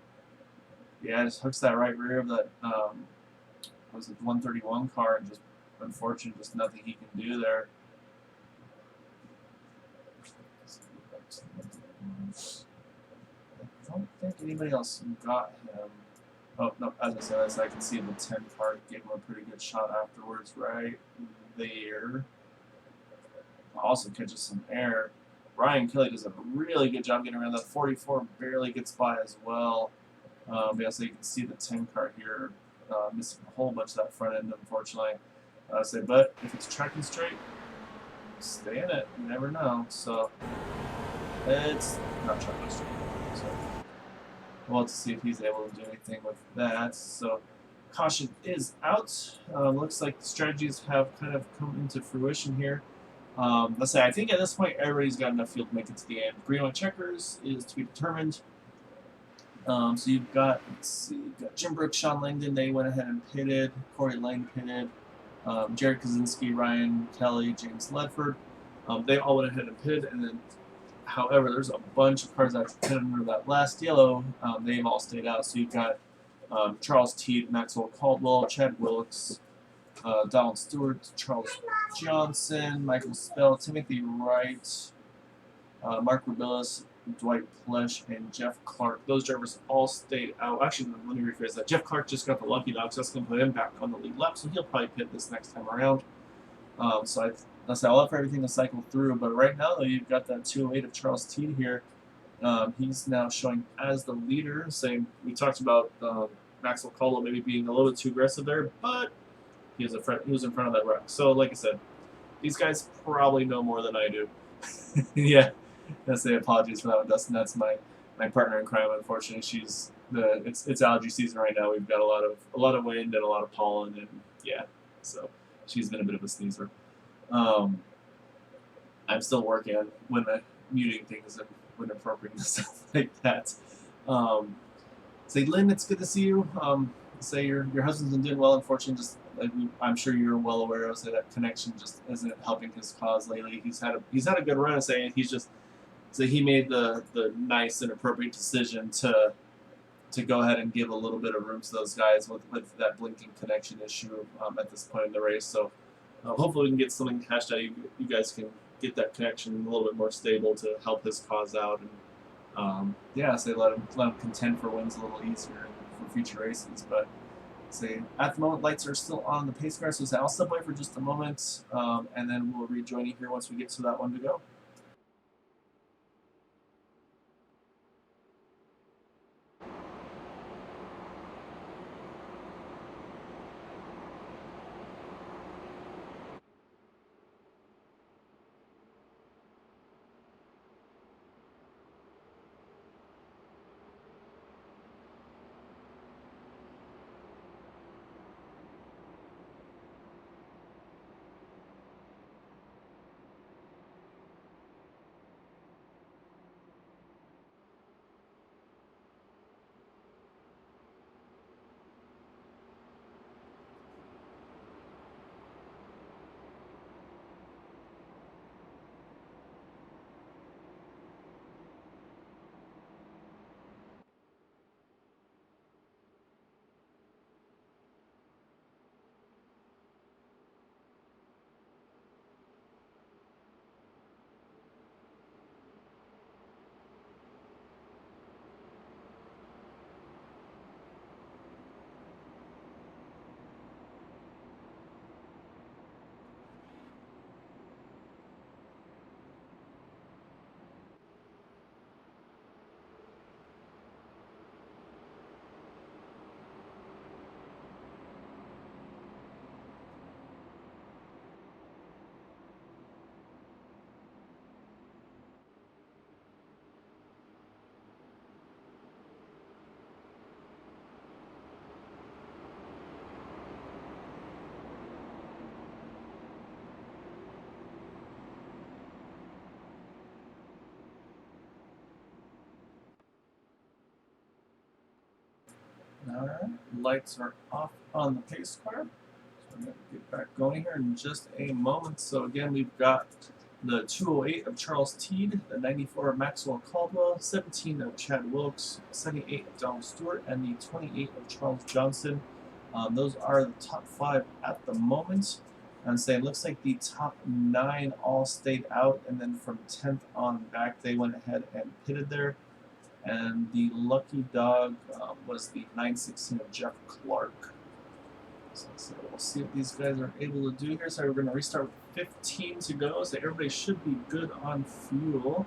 Yeah, just hooks that right rear of that was it 131 car, and just unfortunately just nothing he can do there. I don't think anybody else got him. Oh, no, as I said, as I can see the 10 car gave him a pretty good shot afterwards, right there. Also catches some air. Ryan Kelly does a really good job getting around that. 44 barely gets by as well. Yeah, so you can see the 10 car here missing a whole bunch of that front end, unfortunately. But if it's tracking straight, stay in it. You never know. So it's not tracking straight. So we'll have to see if he's able to do anything with that. So caution is out. Looks like the strategies have kind of come into fruition here. Let's say I think at this point everybody's got enough fuel to make it to the end. Green on checkers is to be determined. So you've got, let's see, you've got Jim Brooks, Sean Langdon, they went ahead and pitted. Corey Lang pitted. Jared Kaczynski, Ryan Kelly, James Ledford. They all went ahead and pitted, and then, however, there's a bunch of cars that pitted under that last yellow. They've all stayed out. So you've got Charles Teed, Maxwell Caldwell, Chad Wilkes, Donald Stewart, Charles Johnson, Michael Spell, Timothy Wright, Mark Rubilis, Dwight Plesh, and Jeff Clark. Those drivers all stayed out. Actually, let me rephrase that. Jeff Clark just got the lucky dog, so that's going to put him back on the lead lap, so he'll probably pit this next time around. So I'll let for everything to cycle through, but right now, though, you've got that 208 of Charles Teed here. He's now showing as the leader. Same, we talked about Maxwell Caldwell maybe being a little bit too aggressive there, but he was in front of that wreck. So, like I said, these guys probably know more than I do. Yeah. I say apologies for that one, Dustin. That's my partner in crime. Unfortunately, it's allergy season right now. We've got a lot of wind and a lot of pollen, and yeah, so she's been a bit of a sneezer. I'm still working on when muting things and when appropriate and stuff like that. Um, say, Lynn, it's good to see you. Say your husband's been doing well. Unfortunately, just like I'm sure you're well aware of, so that connection just isn't helping his cause lately. He's had a good run. Saying he's just so he made the nice and appropriate decision to go ahead and give a little bit of room to those guys with that blinking connection issue at this point in the race. So hopefully we can get something hashed out. You guys can get that connection a little bit more stable to help his cause out, and yeah, say let him contend for wins a little easier for future races. But say at the moment lights are still on the pace car, so say I'll step away for just a moment, and then we'll rejoin you here once we get to that one to go. All right, lights are off on the pace car. So I'm going to get back going here in just a moment. So again, we've got the 208 of Charles Teed, the 94 of Maxwell Caldwell, 17 of Chad Wilkes, 78 of Donald Stewart, and the 28 of Charles Johnson. Those are the top 5 at the moment. And say it looks like the top 9 all stayed out, and then from 10th on back, they went ahead and pitted there. And the lucky dog was the 916 of Jeff Clark. So we'll see what these guys are able to do here. So we're going to restart with 15 to go. So everybody should be good on fuel.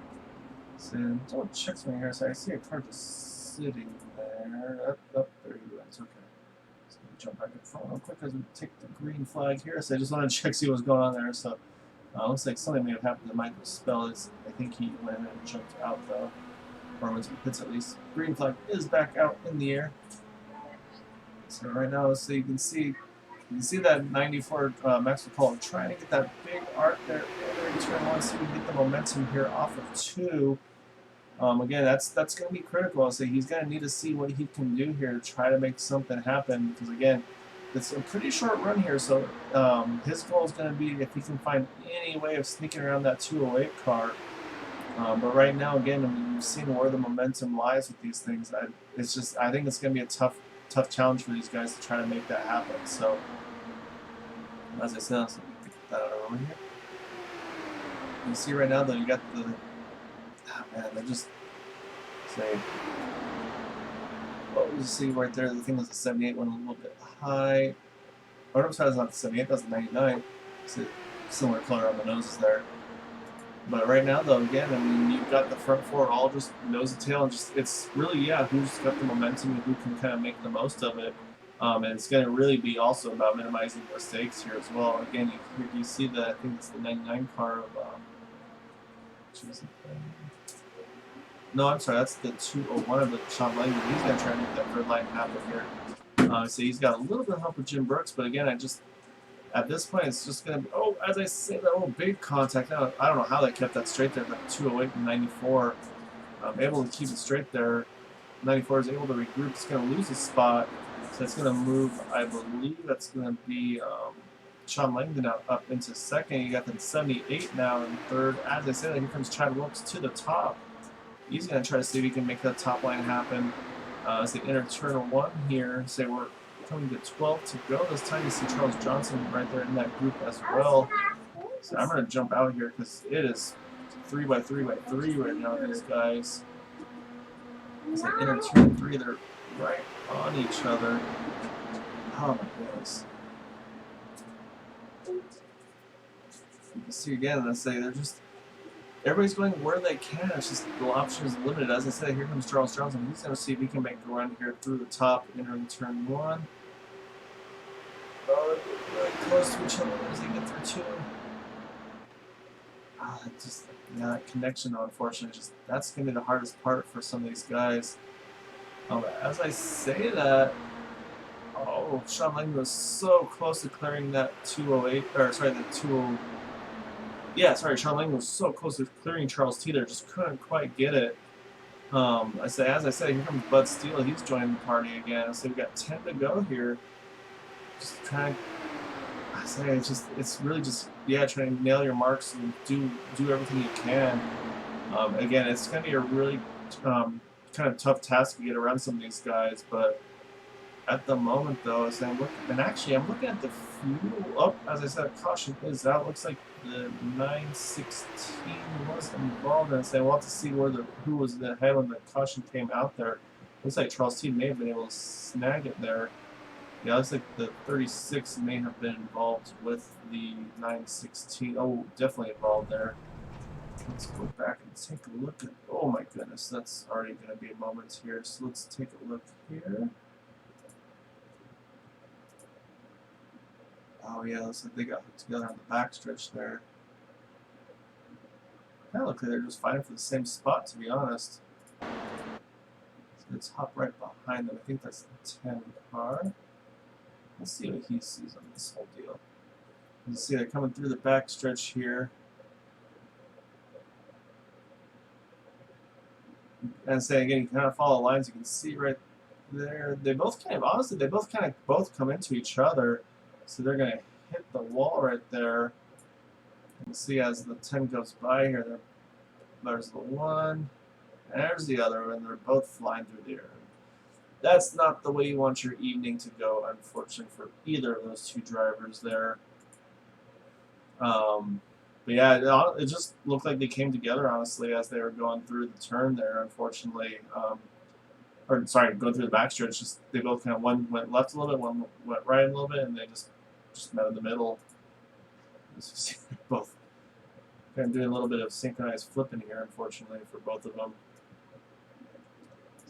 So double checks me here. So I see a car just sitting there. Up there you go. It's okay. So let me jump back in front real quick as we take the green flag here. So I just wanted to check see what's going on there. So looks like something may have happened to Michael Spell. I think he went and jumped out though. Or went to the pits at least. Green flag is back out in the air. So right now, so you can see that 94 Maxwell Call trying to get that big arc there in turn 1, so we can get the momentum here off of 2. Again, that's going to be critical. So he's going to need to see what he can do here to try to make something happen. Because again, it's a pretty short run here. So his goal is going to be if he can find any way of sneaking around that 208 car. But right now, again, I mean, you've seen where the momentum lies with these things. I think it's going to be a tough challenge for these guys to try to make that happen. So, as I said, let's get that out over here. You see right now, though, you got the man. They just say, well, you see right there. The thing was the 78 went a little bit high. Or I'm sorry, it's not the 78. That's the 99. It's a similar color on the noses there. But right now, though, again, I mean, you've got the front 4 all just nose and tail, and just it's really, yeah, who's got the momentum and who can kind of make the most of it. And it's going to really be also about minimizing mistakes here as well. Again, you see that I think it's the 99 car of, no, I'm sorry, that's the 201 of the Sean Langdon. He's going to try to make that third line happen here. So he's got a little bit of help with Jim Brooks, but again, At this point, it's just going to be, oh, as I say, that little big contact. I don't know how they kept that straight there, like 208 and 94. Able to keep it straight there. 94 is able to regroup. It's going to lose a spot. So it's going to move, I believe that's going to be Sean Langdon up into second. You got them 78 now in third. As I said, here comes Chad Wilkes to the top. He's going to try to see if he can make that top line happen. As they enter turn 1 here, say we're coming to 12 to go. This time you see Charles Johnson right there in that group as well. So I'm going to jump out here because it is 3x3x3 right now, these guys. As they enter turn 3, they're right on each other. Oh my goodness. You can see again, I say they're just, everybody's going where they can. It's just the option is limited. As I said, here comes Charles Johnson. He's going to see if he can make a run here through the top, entering turn 1. Oh, they're really close to each other as they get through 2. Just that connection, unfortunately, that's going to be the hardest part for some of these guys. As I say that, oh, Sean Langdon was so close to clearing that 208, or sorry, the 20. Yeah, sorry, Sean Langdon was so close to clearing Charles T there, just couldn't quite get it. As I said, here comes Bud Steele. He's joining the party again. So we've got 10 to go here. Just trying. I say it's really just trying to nail your marks and do everything you can. Again, it's going to be a really kind of tough task to get around some of these guys, but at the moment though, as I'm looking at the fuel. Oh, as I said, caution is out. Looks like the 916 was involved, and we'll have to see who was ahead when the caution came out there. Looks like Charles T may have been able to snag it there. Yeah, looks like the 36 may have been involved with the 916. Oh, definitely involved there. Let's go back and take a look at. Oh my goodness, that's already going to be a moment here. So let's take a look here. Oh yeah, looks like they got hooked together on the backstretch there. Kind of look like they're just fighting for the same spot, to be honest. So let's hop right behind them. I think that's the 10 car. Let's see what he sees on this whole deal. You see they're coming through the backstretch here. And say again, you can kind of follow lines. You can see right there. They both kind of, honestly, they both come into each other. So they're going to hit the wall right there. You can see as the 10 goes by here, there's the one, and there's the other, and they're both flying through the air. That's not the way you want your evening to go, unfortunately, for either of those two drivers there. But yeah, it just looked like they came together, honestly, as they were going through the turn there, unfortunately. Or, sorry, going through the backstretch. Just they both kind of, one went left a little bit, one went right a little bit, and they just met in the middle. Both kind of doing a little bit of synchronized flipping here, unfortunately, for both of them.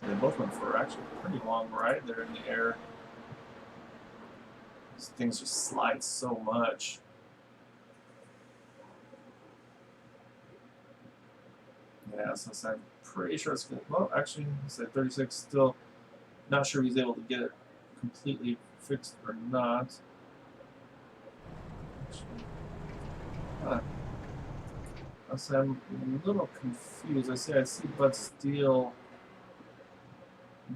They both went for actually a pretty long ride there in the air. These things just slide so much. Yeah, so I'm pretty sure it's going to, well, actually, I said 36, still not sure he's able to get it completely fixed or not. Huh. I'm a little confused. I see Bud Steele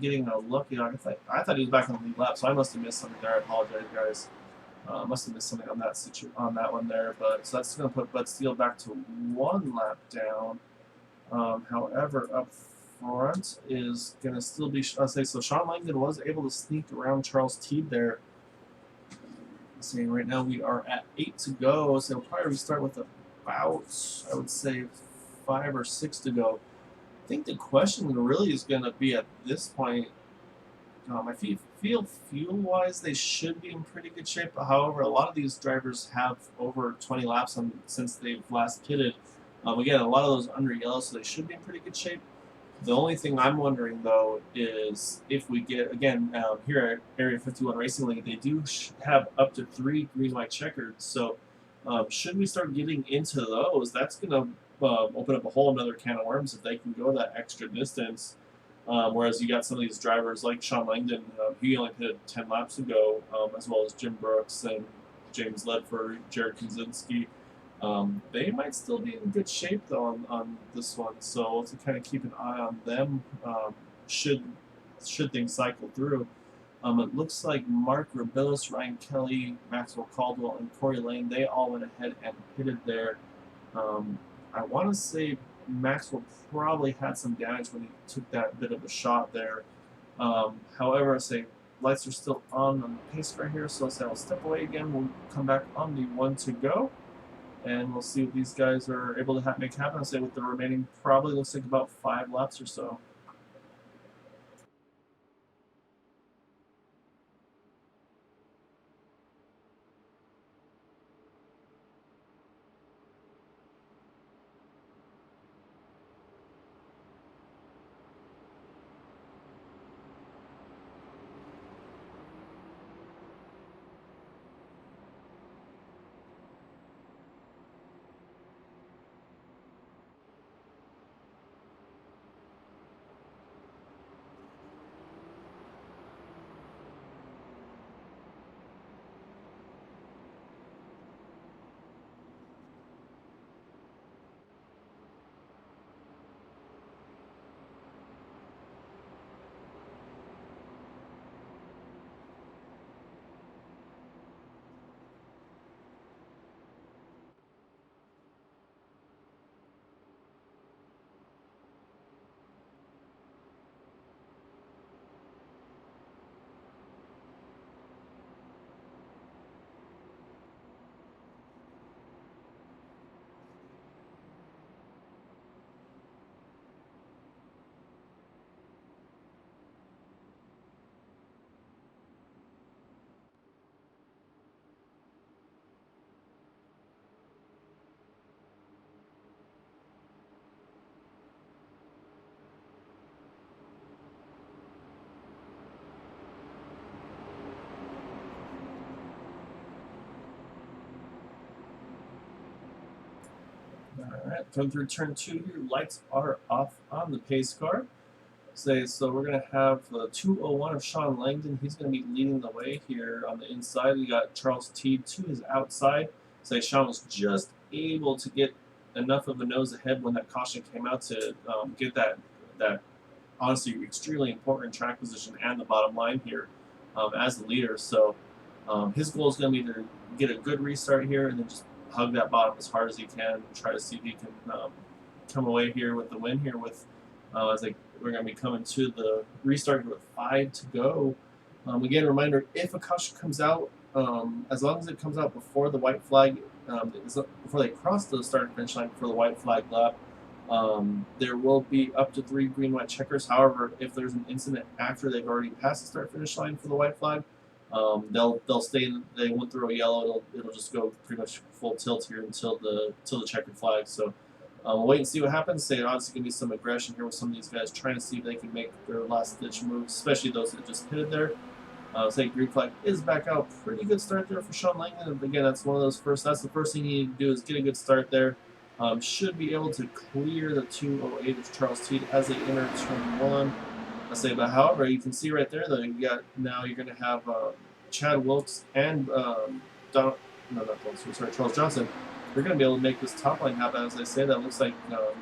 getting a lucky. I thought he was back on the lead lap, so I must have missed something there. I apologize, guys. Must have missed something on that one there. But so that's going to put Bud Steele back to 1 lap down. However, up front is going to still be. I'll say so. Sean Langdon was able to sneak around Charles Teed there. Let's see, right now we are at 8 to go, so we'll probably restart with about, I would say, 5 or 6 to go. I think the question really is going to be at this point, I feel fuel-wise they should be in pretty good shape. However, a lot of these drivers have over 20 laps since they've last pitted. Again, a lot of those under yellow, so they should be in pretty good shape. The only thing I'm wondering, though, is if we get, again, here at Area 51 Racing League, they do have up to 3 green-white checkers. So should we start getting into those, that's going to open up a whole another can of worms if they can go that extra distance. Whereas you got some of these drivers like Sean Langdon, he only pitted 10 laps ago, as well as Jim Brooks and James Ledford, Jared Kaczynski. They might still be in good shape though on this one, so we'll have to kind of keep an eye on them should things cycle through. It looks like Mark Rabilis, Ryan Kelly, Maxwell Caldwell, and Corey Lane, they all went ahead and pitted there. I want to say Maxwell probably had some damage when he took that bit of a shot there. However, I say lights are still on the pace right here, so I'll step away again. We'll come back on the 1 to go, and we'll see what these guys are able to make happen. I'll say with the remaining, probably looks like about 5 laps or so. Alright, coming through turn 2 here, lights are off on the pace car. So we're going to have the 201 of Sean Langdon. He's going to be leading the way here on the inside. We got Charles Teed to his outside. Sean was just able to get enough of a nose ahead when that caution came out to get that honestly extremely important track position and the bottom line here as the leader. So his goal is going to be to get a good restart here and then just hug that bottom as hard as he can and try to see if he can come away here with the win here with we're going to be coming to the restart here with 5 to go. Again, a reminder, if a caution comes out, as long as it comes out before the white flag, before they cross the start and finish line for the white flag lap, there will be up to 3 green-white checkers. However, if there's an incident after they've already passed the start finish line for the white flag, they'll stay. They won't throw a yellow. It'll just go pretty much full tilt here until the checkered flag. So we'll wait and see what happens. Say obviously going to be some aggression here with some of these guys trying to see if they can make their last ditch moves, especially those that just pitted there. Say green flag is back out. Pretty good start there for Sean Langdon. And again, that's one of those first. That's the first thing you need to do is get a good start there. Should be able to clear the 208 of Charles Teed as they enter turn 1. But however, you can see right there though, you're going to have Chad Wilkes and Charles Johnson. They're going to be able to make this top line happen. As I say, that looks like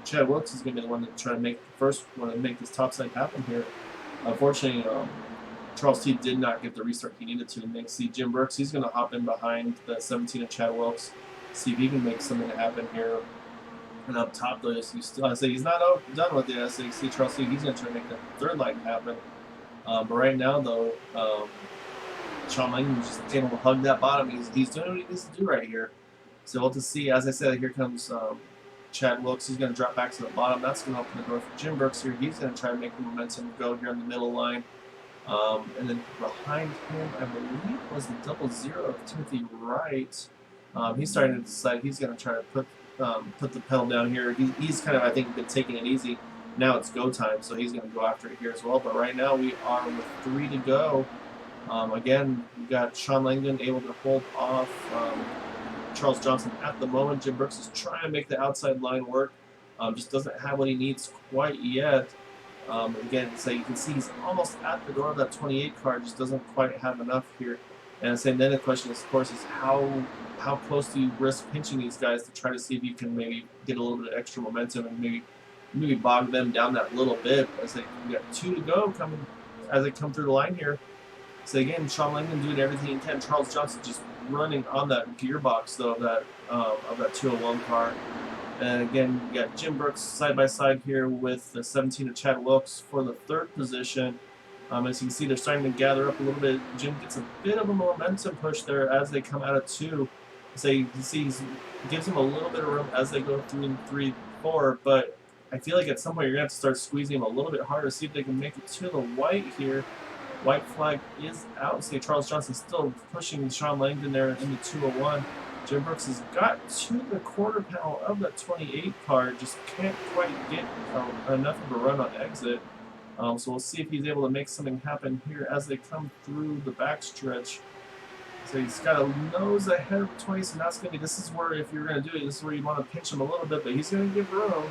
Chad Wilkes is going to be the one to try to make the first one to make this top side happen here. Unfortunately, Charles Teed did not get the restart he needed to. And see Jim Burks, he's going to hop in behind the 17 of Chad Wilkes, see if he can make something happen here. And up top, though, he's not done with it. So you see Charles Teed, he's going to try to make the third line happen. But right now, though, Sean Langdon just able to hug that bottom. He's doing what he needs to do right here. So we'll have to see. As I said, here comes Chad Wilkes. He's going to drop back to the bottom. That's going to open the door for Jim Burks here. He's going to try to make the momentum go here in the middle line. And then behind him, I believe, was the 00 of Timothy Wright. He's starting to decide he's going to try to put the pedal down here. He's kind of, I think, been taking it easy. Now it's go time, so he's going to go after it here as well. But right now we are with 3 to go. Again, we got Sean Langdon able to hold off Charles Johnson at the moment. Jim Burks is trying to make the outside line work. Just doesn't have what he needs quite yet. Again, so you can see he's almost at the door of that 28 car. Just doesn't quite have enough here. And then the question, of course, is how close do you risk pinching these guys to try to see if you can maybe get a little bit of extra momentum and maybe bog them down that little bit as they got 2 to go coming as they come through the line here. So again, Sean Langdon doing everything he can. Charles Johnson just running on that gearbox though of that 201 car. And again, you got Jim Brooks side by side here with the 17 of Chad Wilkes for the 3rd position. As you can see, they're starting to gather up a little bit. Jim gets a bit of a momentum push there as they come out of 2. So you can see he gives them a little bit of room as they go through in 3, 4. But I feel like at some point you're going to have to start squeezing them a little bit harder, see if they can make it to the white here. White flag is out. See, Charles Johnson still pushing Sean Langdon there into 201. Jim Brooks has got to the quarter panel of that 28 car, just can't quite get enough of a run on exit. So we'll see if he's able to make something happen here as they come through the backstretch. So he's got a nose ahead of the 20, so that's going to be, this is where, if you're going to do it, this is where you want to pinch him a little bit, but he's going to give room.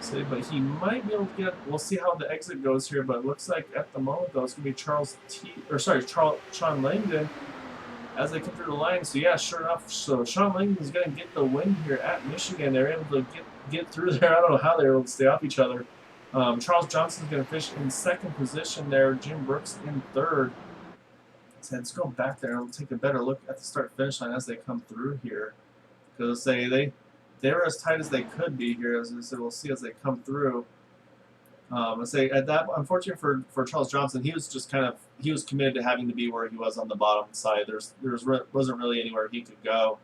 So, but he might be able to get, we'll see how the exit goes here, but it looks like at the moment, though, it's going to be Sean Langdon as they come through the line. So yeah, sure enough, so Sean Langdon's going to get the win here at Michigan. They're able to get through there. I don't know how they were able to stay off each other. Charles Johnson's going to finish in 2nd position there. Jim Brooks in 3rd. So let's go back there and we'll take a better look at the start-finish line as they come through here. Because they're as tight as they could be here, as I said, we'll see as they come through. At that, unfortunately for Charles Johnson, he was just he was committed to having to be where he was on the bottom side. Wasn't really anywhere he could go,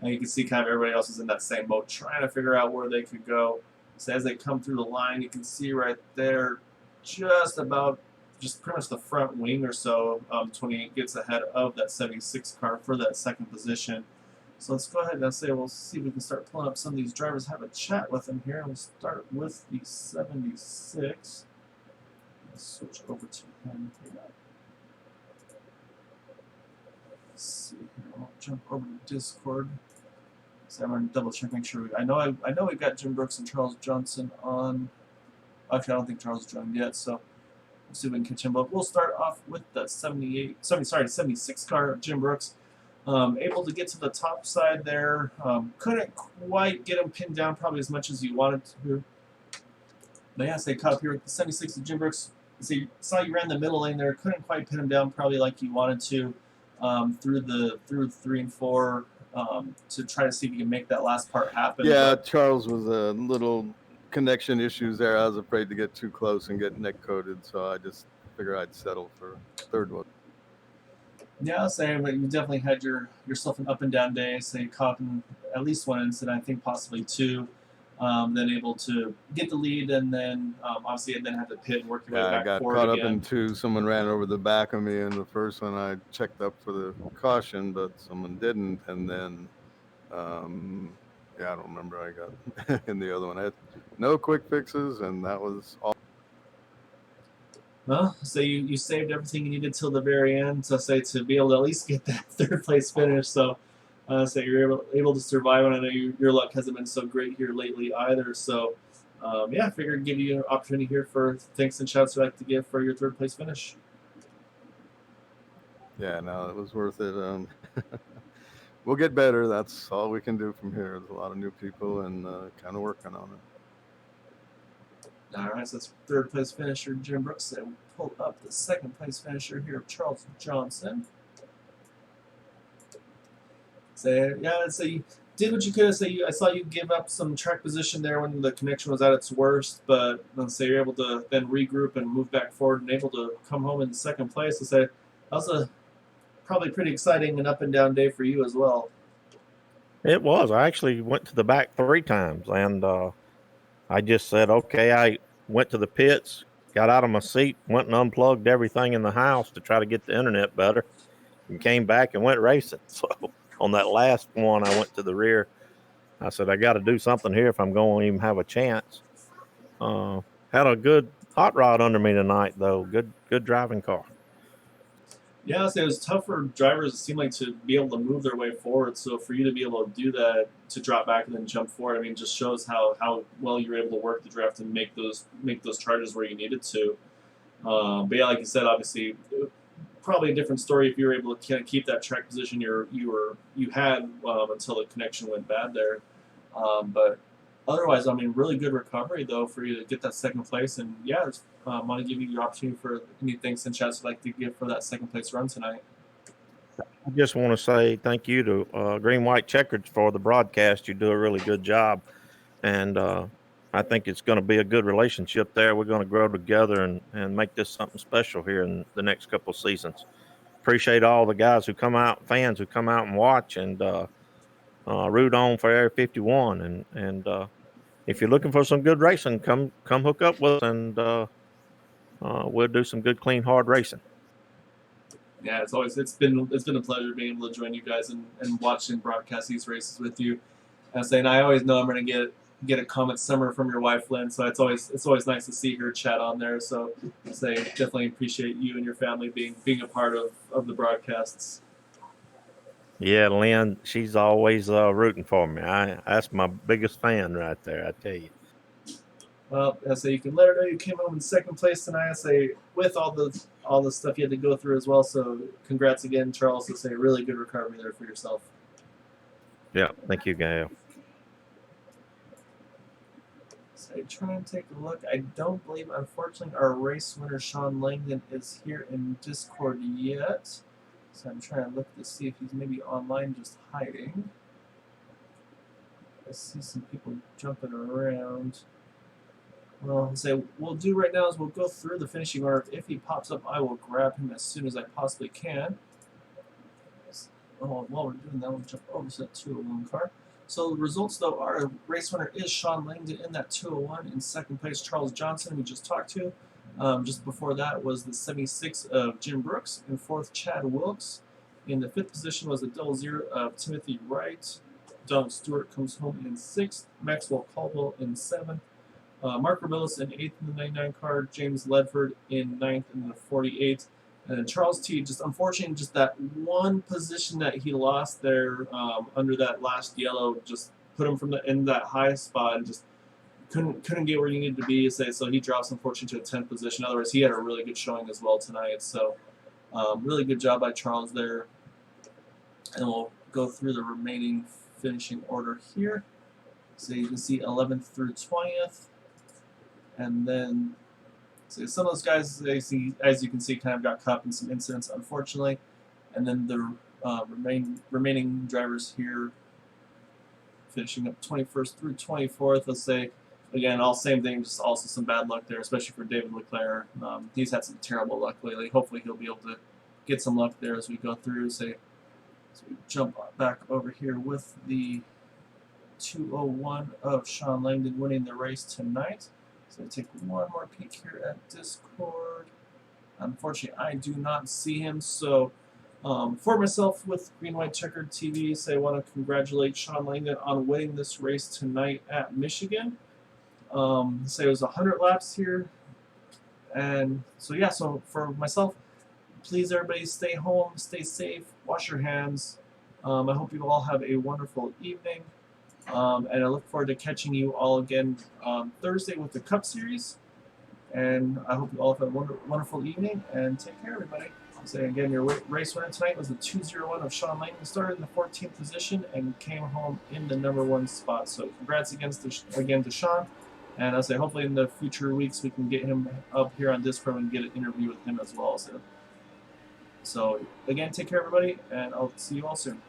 and you can see kind of everybody else is in that same boat, trying to figure out where they could go. So as they come through the line, you can see right there, just pretty much the front wing or so, 28 gets ahead of that 76 car for that 2nd position. So let's go ahead and we'll see if we can start pulling up some of these drivers, have a chat with them here. We'll start with the 76. Let's switch over to him here. Let's see here. I'll jump over to Discord. So I'm going to double check, make sure. I know we've got Jim Brooks and Charles Johnson on. Actually, I don't think Charles joined yet, so we'll see if we can catch him. But we'll start off with the 76 car of Jim Brooks. Able to get to the top side there. Couldn't quite get him pinned down probably as much as you wanted to. But yeah, so they caught up here with the 76 of Jim Brooks. So you saw you ran the middle lane there. Couldn't quite pin him down probably like you wanted to through 3 and 4 to try to see if you can make that last part happen. Yeah, Charles was a little connection issues there. I was afraid to get too close and get neck coated, so I just figured I'd settle for 3rd one. Yeah, same. But you definitely had yourself an up and down day. So you caught in at least 1 incident, I think possibly 2. Then able to get the lead, and then obviously and then have to pit and work your way back I got forward caught again. up in 2. Someone ran over the back of me in the first one. I checked up for the caution, but someone didn't. And then, I don't remember. I got in the other one. I had no quick fixes, and that was all. Well, so you saved everything you needed till the very end to be able to at least get that 3rd place finish. So you're able to survive, and I know your luck hasn't been so great here lately either. So I figured I'd give you an opportunity here for thanks and shouts you'd like to give for your 3rd place finish. Yeah, no, it was worth it. We'll get better. That's all we can do from here. There's a lot of new people and kind of working on it. All right, so that's 3rd place finisher Jim Brooks. So we'll pull up the 2nd place finisher here of Charles Johnson. So you did what you could. I saw you give up some track position there when the connection was at its worst, but let's say you're able to then regroup and move back forward and able to come home in 2nd place. That was a probably pretty exciting and up and down day for you as well. It was. I actually went to the back 3 times, and I just said, okay, I went to the pits, got out of my seat, went and unplugged everything in the house to try to get the internet better, and came back and went racing. So on that last one, I went to the rear. I said, I got to do something here if I'm going to even have a chance. Had a good hot rod under me tonight, though. Good driving car. Yeah, so it was tough for drivers, it seemed like, to be able to move their way forward. So for you to be able to do that, to drop back and then jump forward, I mean, just shows how well you were able to work the draft and make those charges where you needed to. But yeah, like you said, obviously, probably a different story if you were able to kind of keep that track position you had until the connection went bad there. But otherwise, I mean, really good recovery though for you to get that second place. And yeah, I want to give you the opportunity for anything Sanchez would like to give for that second place run tonight. I just want to say thank you to Green White Checkered for the broadcast. You do a really good job, and I think it's going to be a good relationship there. We're going to grow together and make this something special here in the next couple of seasons. Appreciate all the guys who come out, fans who come out and watch and root on for Area 51. And if you're looking for some good racing, come hook up with us, and we'll do some good, clean, hard racing. Yeah, it's been a pleasure being able to join you guys and watch and broadcast these races with you. And I always know I'm going to get a comment somewhere from your wife, Lynn. So it's always nice to see her chat on there. So definitely appreciate you and your family being a part of the broadcasts. Yeah, Lynn, she's always rooting for me. That's my biggest fan right there, I tell you. Well, you can let her know you came home in second place tonight. With all the stuff you had to go through as well. So congrats again, Charles. Really good recovery there for yourself. Yeah, thank you, Gail. So try and take a look. I don't believe, unfortunately, our race winner Sean Langdon is here in Discord yet. So I'm trying to look to see if he's maybe online just hiding. I see some people jumping around. Well, we'll do right now is we'll go through the finishing order. If he pops up, I will grab him as soon as I possibly can. While we're doing that, we'll jump over to that 201 car. So the results, though, are race winner is Sean Langdon in that 201. In second place, Charles Johnson, we just talked to. Just before that was the 76 of Jim Brooks. In fourth, Chad Wilkes. In the fifth position was the 00 of Timothy Wright. Donald Stewart comes home in sixth. Maxwell Caldwell in seventh. Mark Rabillis in 8th in the 99 car, James Ledford in 9th in the 48. And then Charles T, just unfortunately, just that one position that he lost there under that last yellow just put him in that high spot and just couldn't get where he needed to be. So he drops, unfortunately, to a 10th position. Otherwise, he had a really good showing as well tonight. So really good job by Charles there. And we'll go through the remaining finishing order here. So you can see 11th through 20th. And then some of those guys, as you can see, kind of got caught in some incidents, unfortunately. And then the remaining drivers here finishing up 21st through 24th. Let's say, again, all same thing, just also some bad luck there, especially for David Leclerc. He's had some terrible luck lately. Hopefully he'll be able to get some luck there as we go through. So we jump back over here with the 201 of Sean Langdon winning the race tonight. So take one more peek here at Discord. Unfortunately, I do not see him. So for myself with Green White Checkered TV, I want to congratulate Sean Langdon on winning this race tonight at Michigan. It was 100 laps here. And so yeah, so for myself, please everybody stay home, stay safe, wash your hands. I hope you all have a wonderful evening. And I look forward to catching you all again on Thursday with the Cup Series. And I hope you all have a wonderful evening, and take care, everybody. So again, your race winner tonight was the 201 of Sean Langdon. Started in the 14th position and came home in the #1 spot. So congrats again to Sean. And I say hopefully in the future weeks we can get him up here on Discord and get an interview with him as well. So again, take care, everybody, and I'll see you all soon.